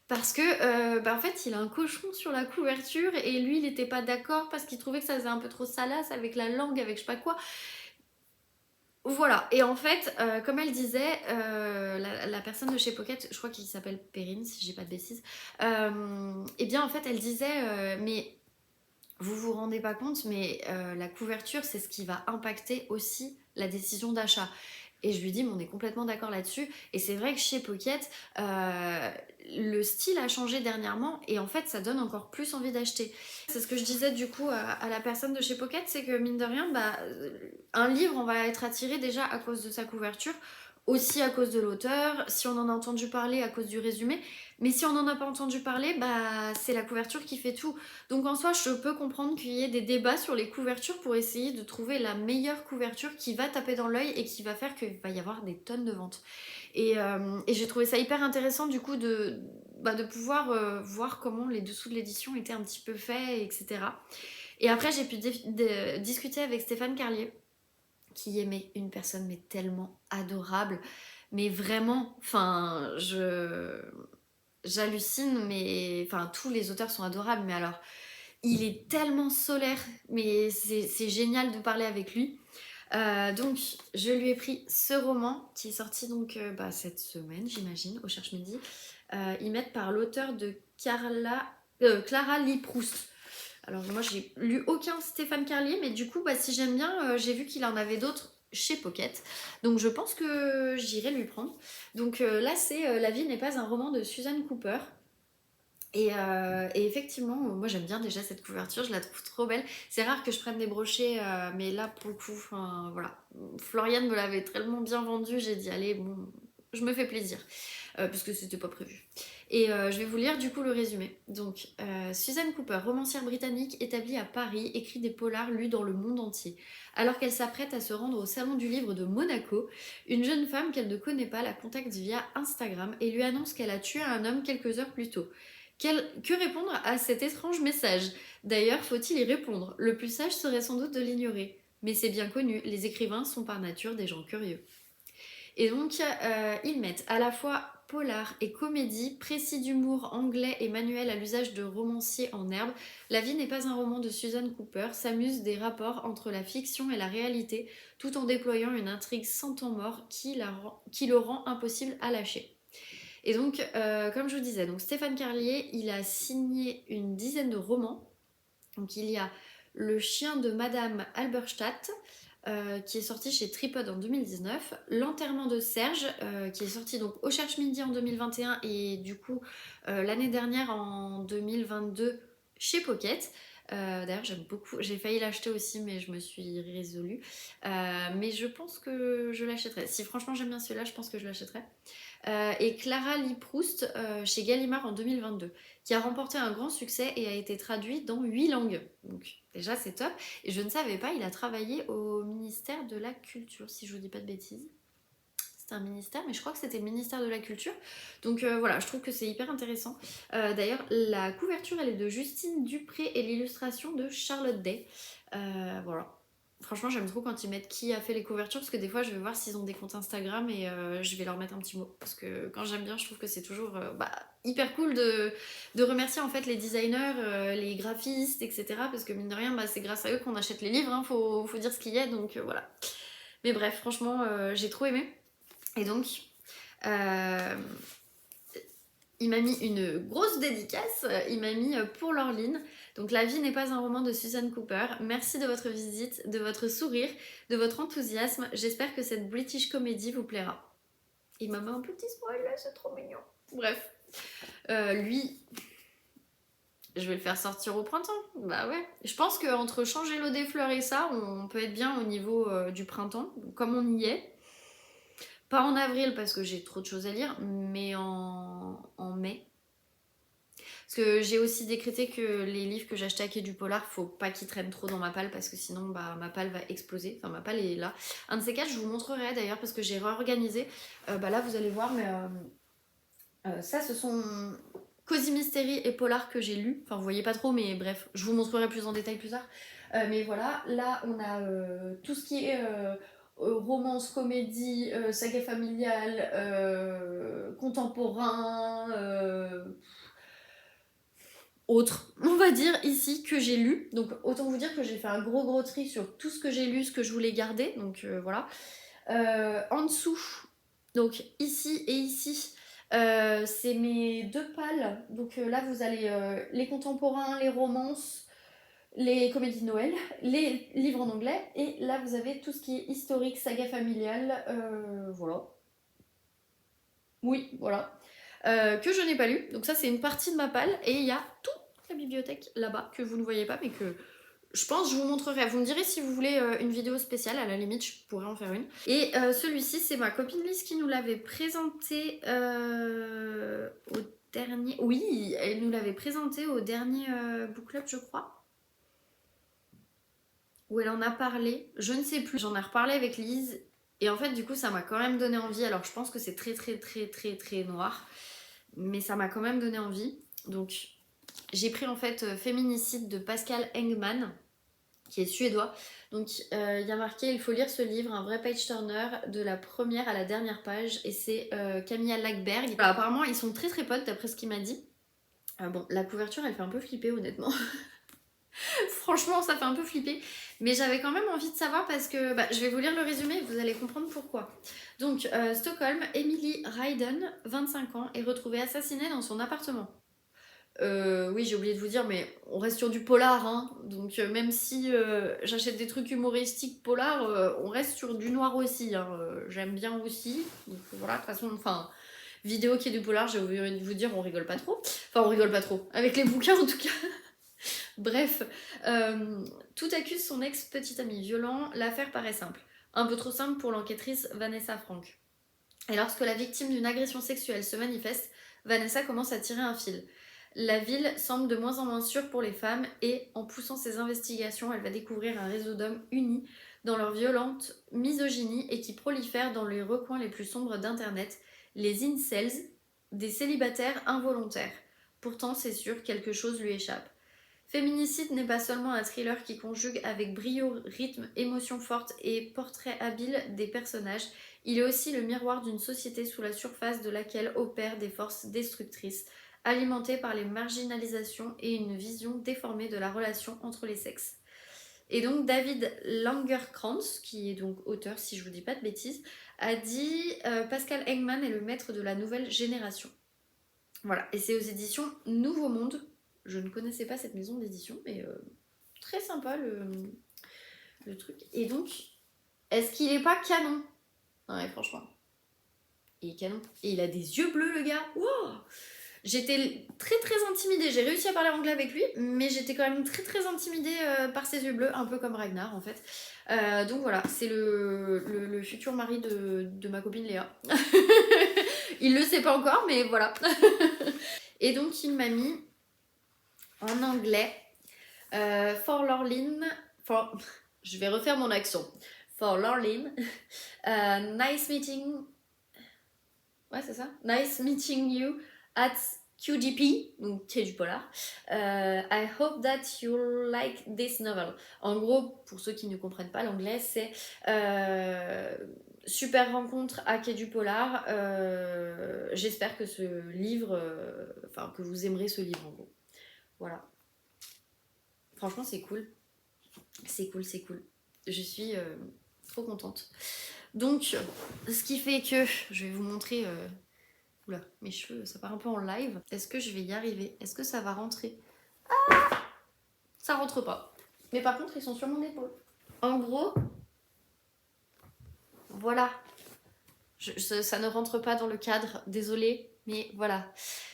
parce que en fait, il a un cochon sur la couverture et lui, il n'était pas d'accord parce qu'il trouvait que ça faisait un peu trop salace avec la langue, avec je sais pas quoi. Voilà, et en fait, comme elle disait, la personne de chez Pocket, je crois qu'il s'appelle Perrine, si j'ai pas de bêtises, et bien en fait, elle disait, mais vous vous rendez pas compte, mais la couverture, c'est ce qui va impacter aussi la décision d'achat. Et je lui dis, mais on est complètement d'accord là-dessus. Et c'est vrai que chez Pocket, le style a changé dernièrement et en fait, ça donne encore plus envie d'acheter. C'est ce que je disais du coup à la personne de chez Pocket, c'est que mine de rien, un livre, on va être attiré déjà à cause de sa couverture, aussi à cause de l'auteur, si on en a entendu parler à cause du résumé, mais si on n'en a pas entendu parler, c'est la couverture qui fait tout. Donc en soi, je peux comprendre qu'il y ait des débats sur les couvertures pour essayer de trouver la meilleure couverture qui va taper dans l'œil et qui va faire qu'il va y avoir des tonnes de ventes. Et j'ai trouvé ça hyper intéressant du coup de pouvoir voir comment les dessous de l'édition étaient un petit peu faits, etc. Et après, j'ai pu discuter avec Stéphane Carlier, qui aimait une personne mais tellement adorable, mais vraiment, j'hallucine, mais tous les auteurs sont adorables, mais alors il est tellement solaire, mais c'est génial de parler avec lui. Donc je lui ai pris ce roman qui est sorti donc cette semaine, j'imagine, au Cherche Midi. Ils mettent par l'auteur de Carla Clara Lee Proust. Alors moi j'ai lu aucun Stéphane Carlier, mais du coup bah, si j'aime bien, j'ai vu qu'il en avait d'autres chez Pocket, donc je pense que j'irai lui prendre. Donc là c'est La vie n'est pas un roman de Suzanne Cooper. Et effectivement, moi j'aime bien déjà cette couverture, je la trouve trop belle. C'est rare que je prenne des brochets, mais là pour le coup, voilà. Floriane me l'avait tellement bien vendu, j'ai dit allez, bon, je me fais plaisir, puisque c'était pas prévu. Et je vais vous lire du coup le résumé. Donc, Suzanne Cooper, romancière britannique établie à Paris, écrit des polars lus dans le monde entier. Alors qu'elle s'apprête à se rendre au Salon du Livre de Monaco, une jeune femme qu'elle ne connaît pas la contacte via Instagram et lui annonce qu'elle a tué un homme quelques heures plus tôt. Que répondre à cet étrange message? D'ailleurs, faut-il y répondre? Le plus sage serait sans doute de l'ignorer. Mais c'est bien connu, les écrivains sont par nature des gens curieux. Et donc, ils mettent à la fois polar et comédie, précis d'humour anglais et manuel à l'usage de romanciers en herbe. La vie n'est pas un roman de Suzanne Cooper, s'amuse des rapports entre la fiction et la réalité, tout en déployant une intrigue sans temps mort qui le rend impossible à lâcher. Et donc, comme je vous disais, donc Stéphane Carlier, il a signé une dizaine de romans. Donc il y a Le chien de Madame Halberstadt, qui est sorti chez Tripod en 2019, L'enterrement de Serge, qui est sorti donc au Cherche-Midi en 2021 et du coup l'année dernière en 2022 chez Pocket. D'ailleurs j'aime beaucoup, j'ai failli l'acheter aussi mais je me suis résolue. Mais je pense que je l'achèterai. Si franchement j'aime bien celui-là, je pense que je l'achèterai. Et Clara Lee Proust chez Gallimard en 2022, qui a remporté un grand succès et a été traduit dans 8 langues. Donc déjà c'est top. Et je ne savais pas, il a travaillé au ministère de la Culture, si je vous dis pas de bêtises. C'était un ministère, mais je crois que c'était le ministère de la Culture. Donc voilà, je trouve que c'est hyper intéressant. D'ailleurs, la couverture, elle est de Justine Dupré et l'illustration de Charlotte Day. Voilà. Franchement, j'aime trop quand ils mettent qui a fait les couvertures, parce que des fois, je vais voir s'ils ont des comptes Instagram et je vais leur mettre un petit mot. Parce que quand j'aime bien, je trouve que c'est toujours hyper cool de remercier en fait les designers, les graphistes, etc. Parce que mine de rien, c'est grâce à eux qu'on achète les livres, hein, faut dire ce qu'il y a, donc voilà. Mais bref, franchement, j'ai trop aimé. Et donc, euh, il m'a mis une grosse dédicace, il m'a mis pour Laureline. Donc La vie n'est pas un roman de Suzanne Cooper. Merci de votre visite, de votre sourire, de votre enthousiasme. J'espère que cette British comédie vous plaira. Il m'a mis un petit spoiler, c'est trop mignon. Bref, lui, je vais le faire sortir au printemps. Bah ouais. Je pense qu'entre changer l'eau des fleurs et ça, on peut être bien au niveau du printemps, comme on y est. Pas en avril parce que j'ai trop de choses à lire, mais en mai. Parce que j'ai aussi décrété que les livres que j'achetais à Quai du Polar, faut pas qu'ils traînent trop dans ma palle parce que sinon ma palle va exploser. Enfin, ma palle est là. Un de ces quatre, je vous montrerai d'ailleurs parce que j'ai réorganisé. Là, vous allez voir, mais ça, ce sont Cozy Mystery et Polar que j'ai lus. Enfin, vous voyez pas trop, mais bref, je vous montrerai plus en détail plus tard. Mais voilà, là, on a tout ce qui est romance, comédie, saga familiale, contemporain, autre, on va dire, ici, que j'ai lu. Donc, autant vous dire que j'ai fait un gros tri sur tout ce que j'ai lu, ce que je voulais garder. Donc, voilà. En dessous, donc ici et ici, c'est mes deux pales. Donc là, vous allez les contemporains, les romances, les comédies de Noël, les livres en anglais. Et là, vous avez tout ce qui est historique, saga familiale. Voilà. Oui, voilà. Que je n'ai pas lu. Donc ça, c'est une partie de ma palle. Et il y a toute la bibliothèque là-bas que vous ne voyez pas, mais que je pense je vous montrerai. Vous me direz si vous voulez une vidéo spéciale. À la limite, je pourrais en faire une. Et celui-ci, c'est ma copine Lise qui nous l'avait présenté au dernier... Oui, elle nous l'avait présenté au dernier book club, je crois. Où elle en a parlé. Je ne sais plus. J'en ai reparlé avec Lise. Et en fait, du coup, ça m'a quand même donné envie. Alors, je pense que c'est très noir. Mais ça m'a quand même donné envie. Donc, j'ai pris en fait Féminicide de Pascal Engman, qui est suédois. Donc, il y a marqué « Il faut lire ce livre, un vrai page-turner, de la première à la dernière page ». Et c'est Camilla Lackberg. Voilà, apparemment, ils sont très potes, d'après ce qu'il m'a dit. Bon, la couverture, elle fait un peu flipper, honnêtement. Franchement, ça fait un peu flipper. Mais j'avais quand même envie de savoir parce que je vais vous lire le résumé et vous allez comprendre pourquoi. Donc, Stockholm, Emily Ryden, 25 ans, est retrouvée assassinée dans son appartement. Oui, j'ai oublié de vous dire, mais on reste sur du polar, hein. Donc même si j'achète des trucs humoristiques polar, on reste sur du noir aussi, hein. J'aime bien aussi. Donc voilà, de toute façon, enfin, vidéo qui est du polar, j'ai oublié de vous dire, on rigole pas trop. Enfin, on rigole pas trop. Avec les bouquins, en tout cas. Bref, tout accuse son ex-petit ami violent. L'affaire paraît simple. Un peu trop simple pour l'enquêtrice Vanessa Frank. Et lorsque la victime d'une agression sexuelle se manifeste, Vanessa commence à tirer un fil. La ville semble de moins en moins sûre pour les femmes et, en poussant ses investigations, elle va découvrir un réseau d'hommes unis dans leur violente misogynie et qui prolifèrent dans les recoins les plus sombres d'Internet, les incels, des célibataires involontaires. Pourtant, c'est sûr, quelque chose lui échappe. Féminicide n'est pas seulement un thriller qui conjugue avec brio, rythme, émotion forte et portrait habile des personnages, il est aussi le miroir d'une société sous la surface de laquelle opèrent des forces destructrices, alimentées par les marginalisations et une vision déformée de la relation entre les sexes. Et donc David Langerkrantz, qui est donc auteur si je vous dis pas de bêtises, a dit Pascal Engman est le maître de la nouvelle génération. Voilà, et c'est aux éditions Nouveau Monde. Je ne connaissais pas cette maison d'édition, mais très sympa le truc. Et donc, est-ce qu'il est pas canon? Ouais, franchement. Il est canon. Et il a des yeux bleus, le gars. Wow. J'étais très très intimidée. J'ai réussi à parler anglais avec lui, mais j'étais quand même très très intimidée par ses yeux bleus, un peu comme Ragnar en fait. Donc voilà, c'est le futur mari de ma copine Léa. Il le sait pas encore, mais voilà. Et donc il m'a mis en anglais for Lorline. Je vais refaire mon accent. For Lorline. Nice meeting. Ouais, c'est ça. Nice meeting you at QDP, donc quai du polar. I hope that you like this novel. En gros, pour ceux qui ne comprennent pas l'anglais, c'est super rencontre à quai du polar. J'espère que ce livre, enfin que vous aimerez ce livre en gros. Voilà. Franchement, c'est cool. C'est cool, c'est cool. Je suis trop contente. Donc, ce qui fait que je vais vous montrer. Oula, mes cheveux, ça part un peu en live. Est-ce que je vais y arriver? Est-ce que ça va rentrer? Ah, ça rentre pas. Mais par contre, ils sont sur mon épaule. En gros, voilà. Ça ne rentre pas dans le cadre, désolée. Mais voilà,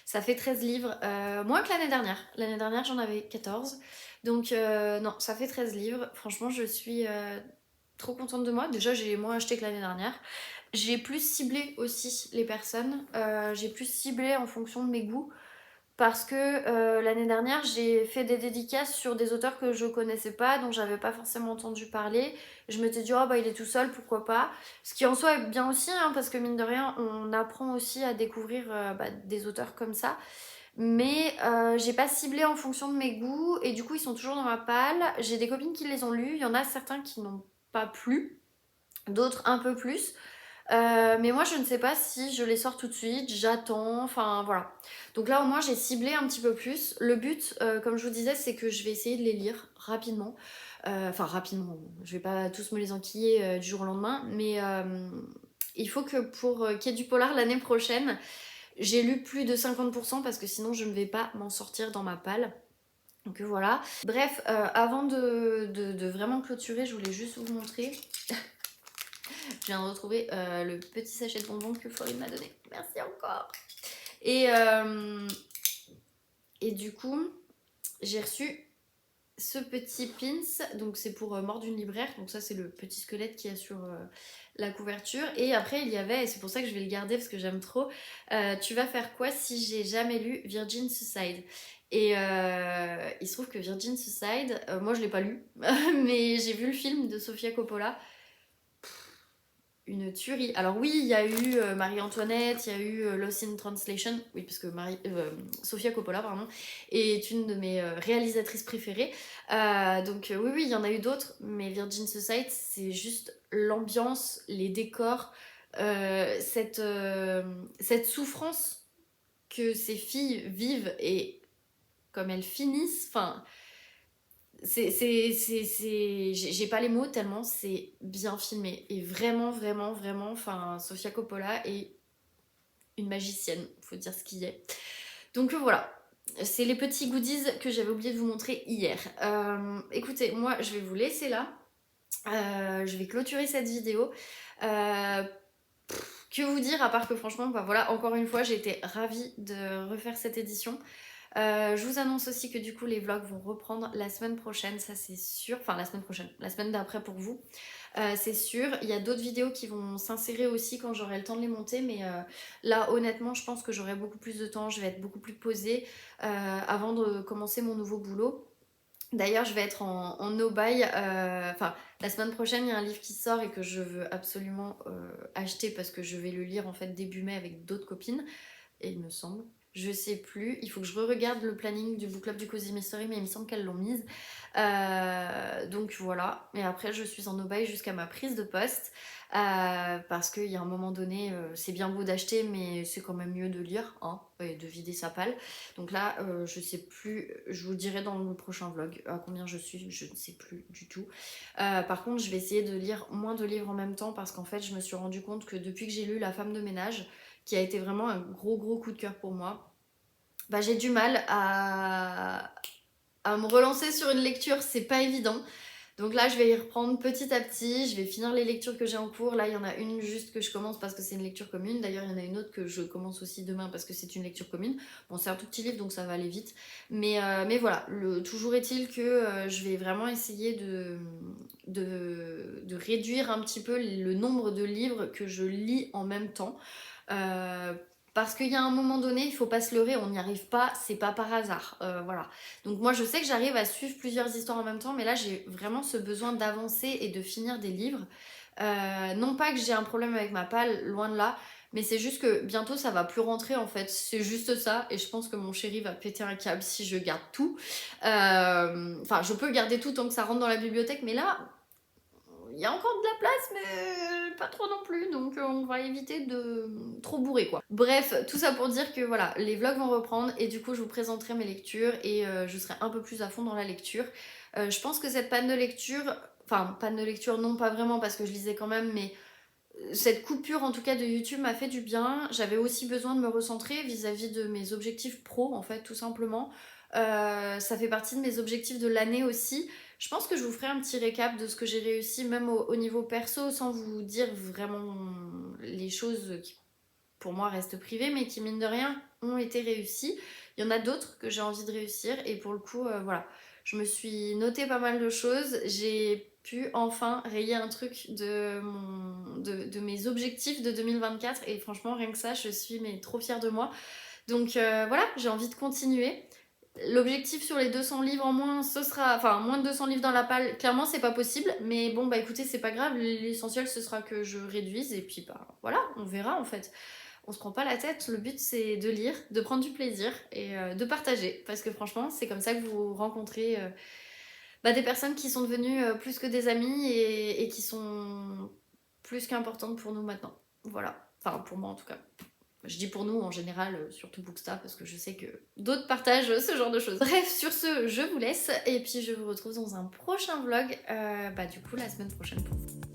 ça fait 13 livres, moins que l'année dernière. L'année dernière, j'en avais 14. Donc non, ça fait 13 livres. Franchement, je suis trop contente de moi. Déjà, j'ai moins acheté que l'année dernière. J'ai plus ciblé aussi les personnes. J'ai plus ciblé en fonction de mes goûts. Parce que l'année dernière, j'ai fait des dédicaces sur des auteurs que je connaissais pas, dont j'avais pas forcément entendu parler. Je m'étais dit, oh bah il est tout seul, pourquoi pas. Ce qui en soi est bien aussi, hein, parce que mine de rien, on apprend aussi à découvrir des auteurs comme ça. Mais j'ai pas ciblé en fonction de mes goûts, et du coup, ils sont toujours dans ma palle. J'ai des copines qui les ont lus, il y en a certains qui n'ont pas plu, d'autres un peu plus. Mais moi je ne sais pas si je les sors tout de suite, j'attends, enfin voilà. Donc là au moins j'ai ciblé un petit peu plus. Le but, comme je vous disais, c'est que je vais essayer de les lire rapidement. Enfin rapidement, je vais pas tous me les enquiller du jour au lendemain, mais il faut que pour Quai du Polar l'année prochaine, j'ai lu plus de 50% parce que sinon je ne vais pas m'en sortir dans ma palle. Donc voilà. Bref, avant de vraiment clôturer, je voulais juste vous montrer. Je viens de retrouver le petit sachet de bonbons que Florine m'a donné. Merci encore. Et du coup, j'ai reçu ce petit pins. Donc c'est pour Mort d'une libraire. Donc ça c'est le petit squelette qu'il y a sur la couverture. Et après il y avait, et c'est pour ça que je vais le garder parce que j'aime trop, tu vas faire quoi si j'ai jamais lu Virgin Suicide? Et il se trouve que Virgin Suicide, moi je l'ai pas lu, mais j'ai vu le film de Sofia Coppola. Une tuerie. Alors oui, il y a eu Marie-Antoinette, il y a eu Lost in Translation, oui, parce que Sofia Coppola, pardon, est une de mes réalisatrices préférées. Donc oui, oui, il y en a eu d'autres, mais Virgin Suicide, c'est juste l'ambiance, les décors, cette souffrance que ces filles vivent et comme elles finissent, enfin... J'ai pas les mots tellement c'est bien filmé. Et vraiment, vraiment, vraiment, enfin, Sofia Coppola est une magicienne, faut dire ce qu'il est. Donc voilà, c'est les petits goodies que j'avais oublié de vous montrer hier. Écoutez, moi je vais vous laisser là. Je vais clôturer cette vidéo. Euh, que vous dire à part que franchement, bah voilà, encore une fois, j'ai été ravie de refaire cette édition. Je vous annonce aussi que du coup les vlogs vont reprendre la semaine prochaine, ça c'est sûr. Enfin la semaine prochaine, la semaine d'après pour vous. C'est sûr. Il y a d'autres vidéos qui vont s'insérer aussi quand j'aurai le temps de les monter, mais là honnêtement je pense que j'aurai beaucoup plus de temps, je vais être beaucoup plus posée avant de commencer mon nouveau boulot. D'ailleurs, je vais être en no-buy. Enfin, la semaine prochaine, il y a un livre qui sort et que je veux absolument acheter parce que je vais le lire en fait début mai avec d'autres copines. Et il me semble, je sais plus, il faut que je re-regarde le planning du book club du Cozy Mystery, mais il me semble qu'elles l'ont mise. Donc voilà. Et après, je suis en no-buy jusqu'à ma prise de poste. Parce qu'il y a un moment donné, c'est bien beau d'acheter, mais c'est quand même mieux de lire, hein, et de vider sa palle. Donc là, je sais plus, je vous dirai dans le prochain vlog à combien je suis, je ne sais plus du tout. Par contre, je vais essayer de lire moins de livres en même temps parce qu'en fait, je me suis rendu compte que depuis que j'ai lu La femme de ménage, qui a été vraiment un gros coup de cœur pour moi, bah, j'ai du mal à me relancer sur une lecture, c'est pas évident. Donc là, je vais y reprendre petit à petit, je vais finir les lectures que j'ai en cours. Là, il y en a une juste que je commence parce que c'est une lecture commune. D'ailleurs, il y en a une autre que je commence aussi demain parce que c'est une lecture commune. Bon, c'est un tout petit livre, donc ça va aller vite. Mais voilà, toujours est-il que je vais vraiment essayer de réduire un petit peu le nombre de livres que je lis en même temps. Parce qu'il y a un moment donné, il faut pas se leurrer, on n'y arrive pas, c'est pas par hasard. Voilà. Donc moi je sais que j'arrive à suivre plusieurs histoires en même temps, mais là j'ai vraiment ce besoin d'avancer et de finir des livres. Non pas que j'ai un problème avec ma palle, loin de là, mais c'est juste que bientôt ça va plus rentrer en fait. C'est juste ça, et je pense que mon chéri va péter un câble si je garde tout. Enfin, je peux garder tout tant que ça rentre dans la bibliothèque, mais là, il y a encore de la place, mais pas trop non plus, donc on va éviter de trop bourrer quoi. Bref, tout ça pour dire que voilà, les vlogs vont reprendre et du coup je vous présenterai mes lectures et je serai un peu plus à fond dans la lecture. Je pense que cette panne de lecture, enfin panne de lecture non pas vraiment parce que je lisais quand même, mais cette coupure en tout cas de YouTube m'a fait du bien. J'avais aussi besoin de me recentrer vis-à-vis de mes objectifs pro en fait tout simplement. Ça fait partie de mes objectifs de l'année aussi. Je pense que je vous ferai un petit récap de ce que j'ai réussi même au niveau perso sans vous dire vraiment les choses qui pour moi restent privées mais qui mine de rien ont été réussies. Il y en a d'autres que j'ai envie de réussir et pour le coup voilà. Je me suis noté pas mal de choses. J'ai pu enfin rayer un truc de mes objectifs de 2024 et franchement rien que ça je suis mais trop fière de moi. Donc voilà, j'ai envie de continuer. L'objectif sur les 200 livres en moins, ce sera. Enfin, moins de 200 livres dans la palle, clairement, c'est pas possible. Mais bon, bah écoutez, c'est pas grave. L'essentiel, ce sera que je réduise. Et puis, bah voilà, on verra en fait. On se prend pas la tête. Le but, c'est de lire, de prendre du plaisir et de partager. Parce que franchement, c'est comme ça que vous rencontrez bah, des personnes qui sont devenues plus que des amis et qui sont plus qu'importantes pour nous maintenant. Voilà. Enfin, pour moi en tout cas. Je dis pour nous en général, surtout Bookstar, parce que je sais que d'autres partagent ce genre de choses. Bref, sur ce, je vous laisse et puis je vous retrouve dans un prochain vlog, bah du coup la semaine prochaine pour vous.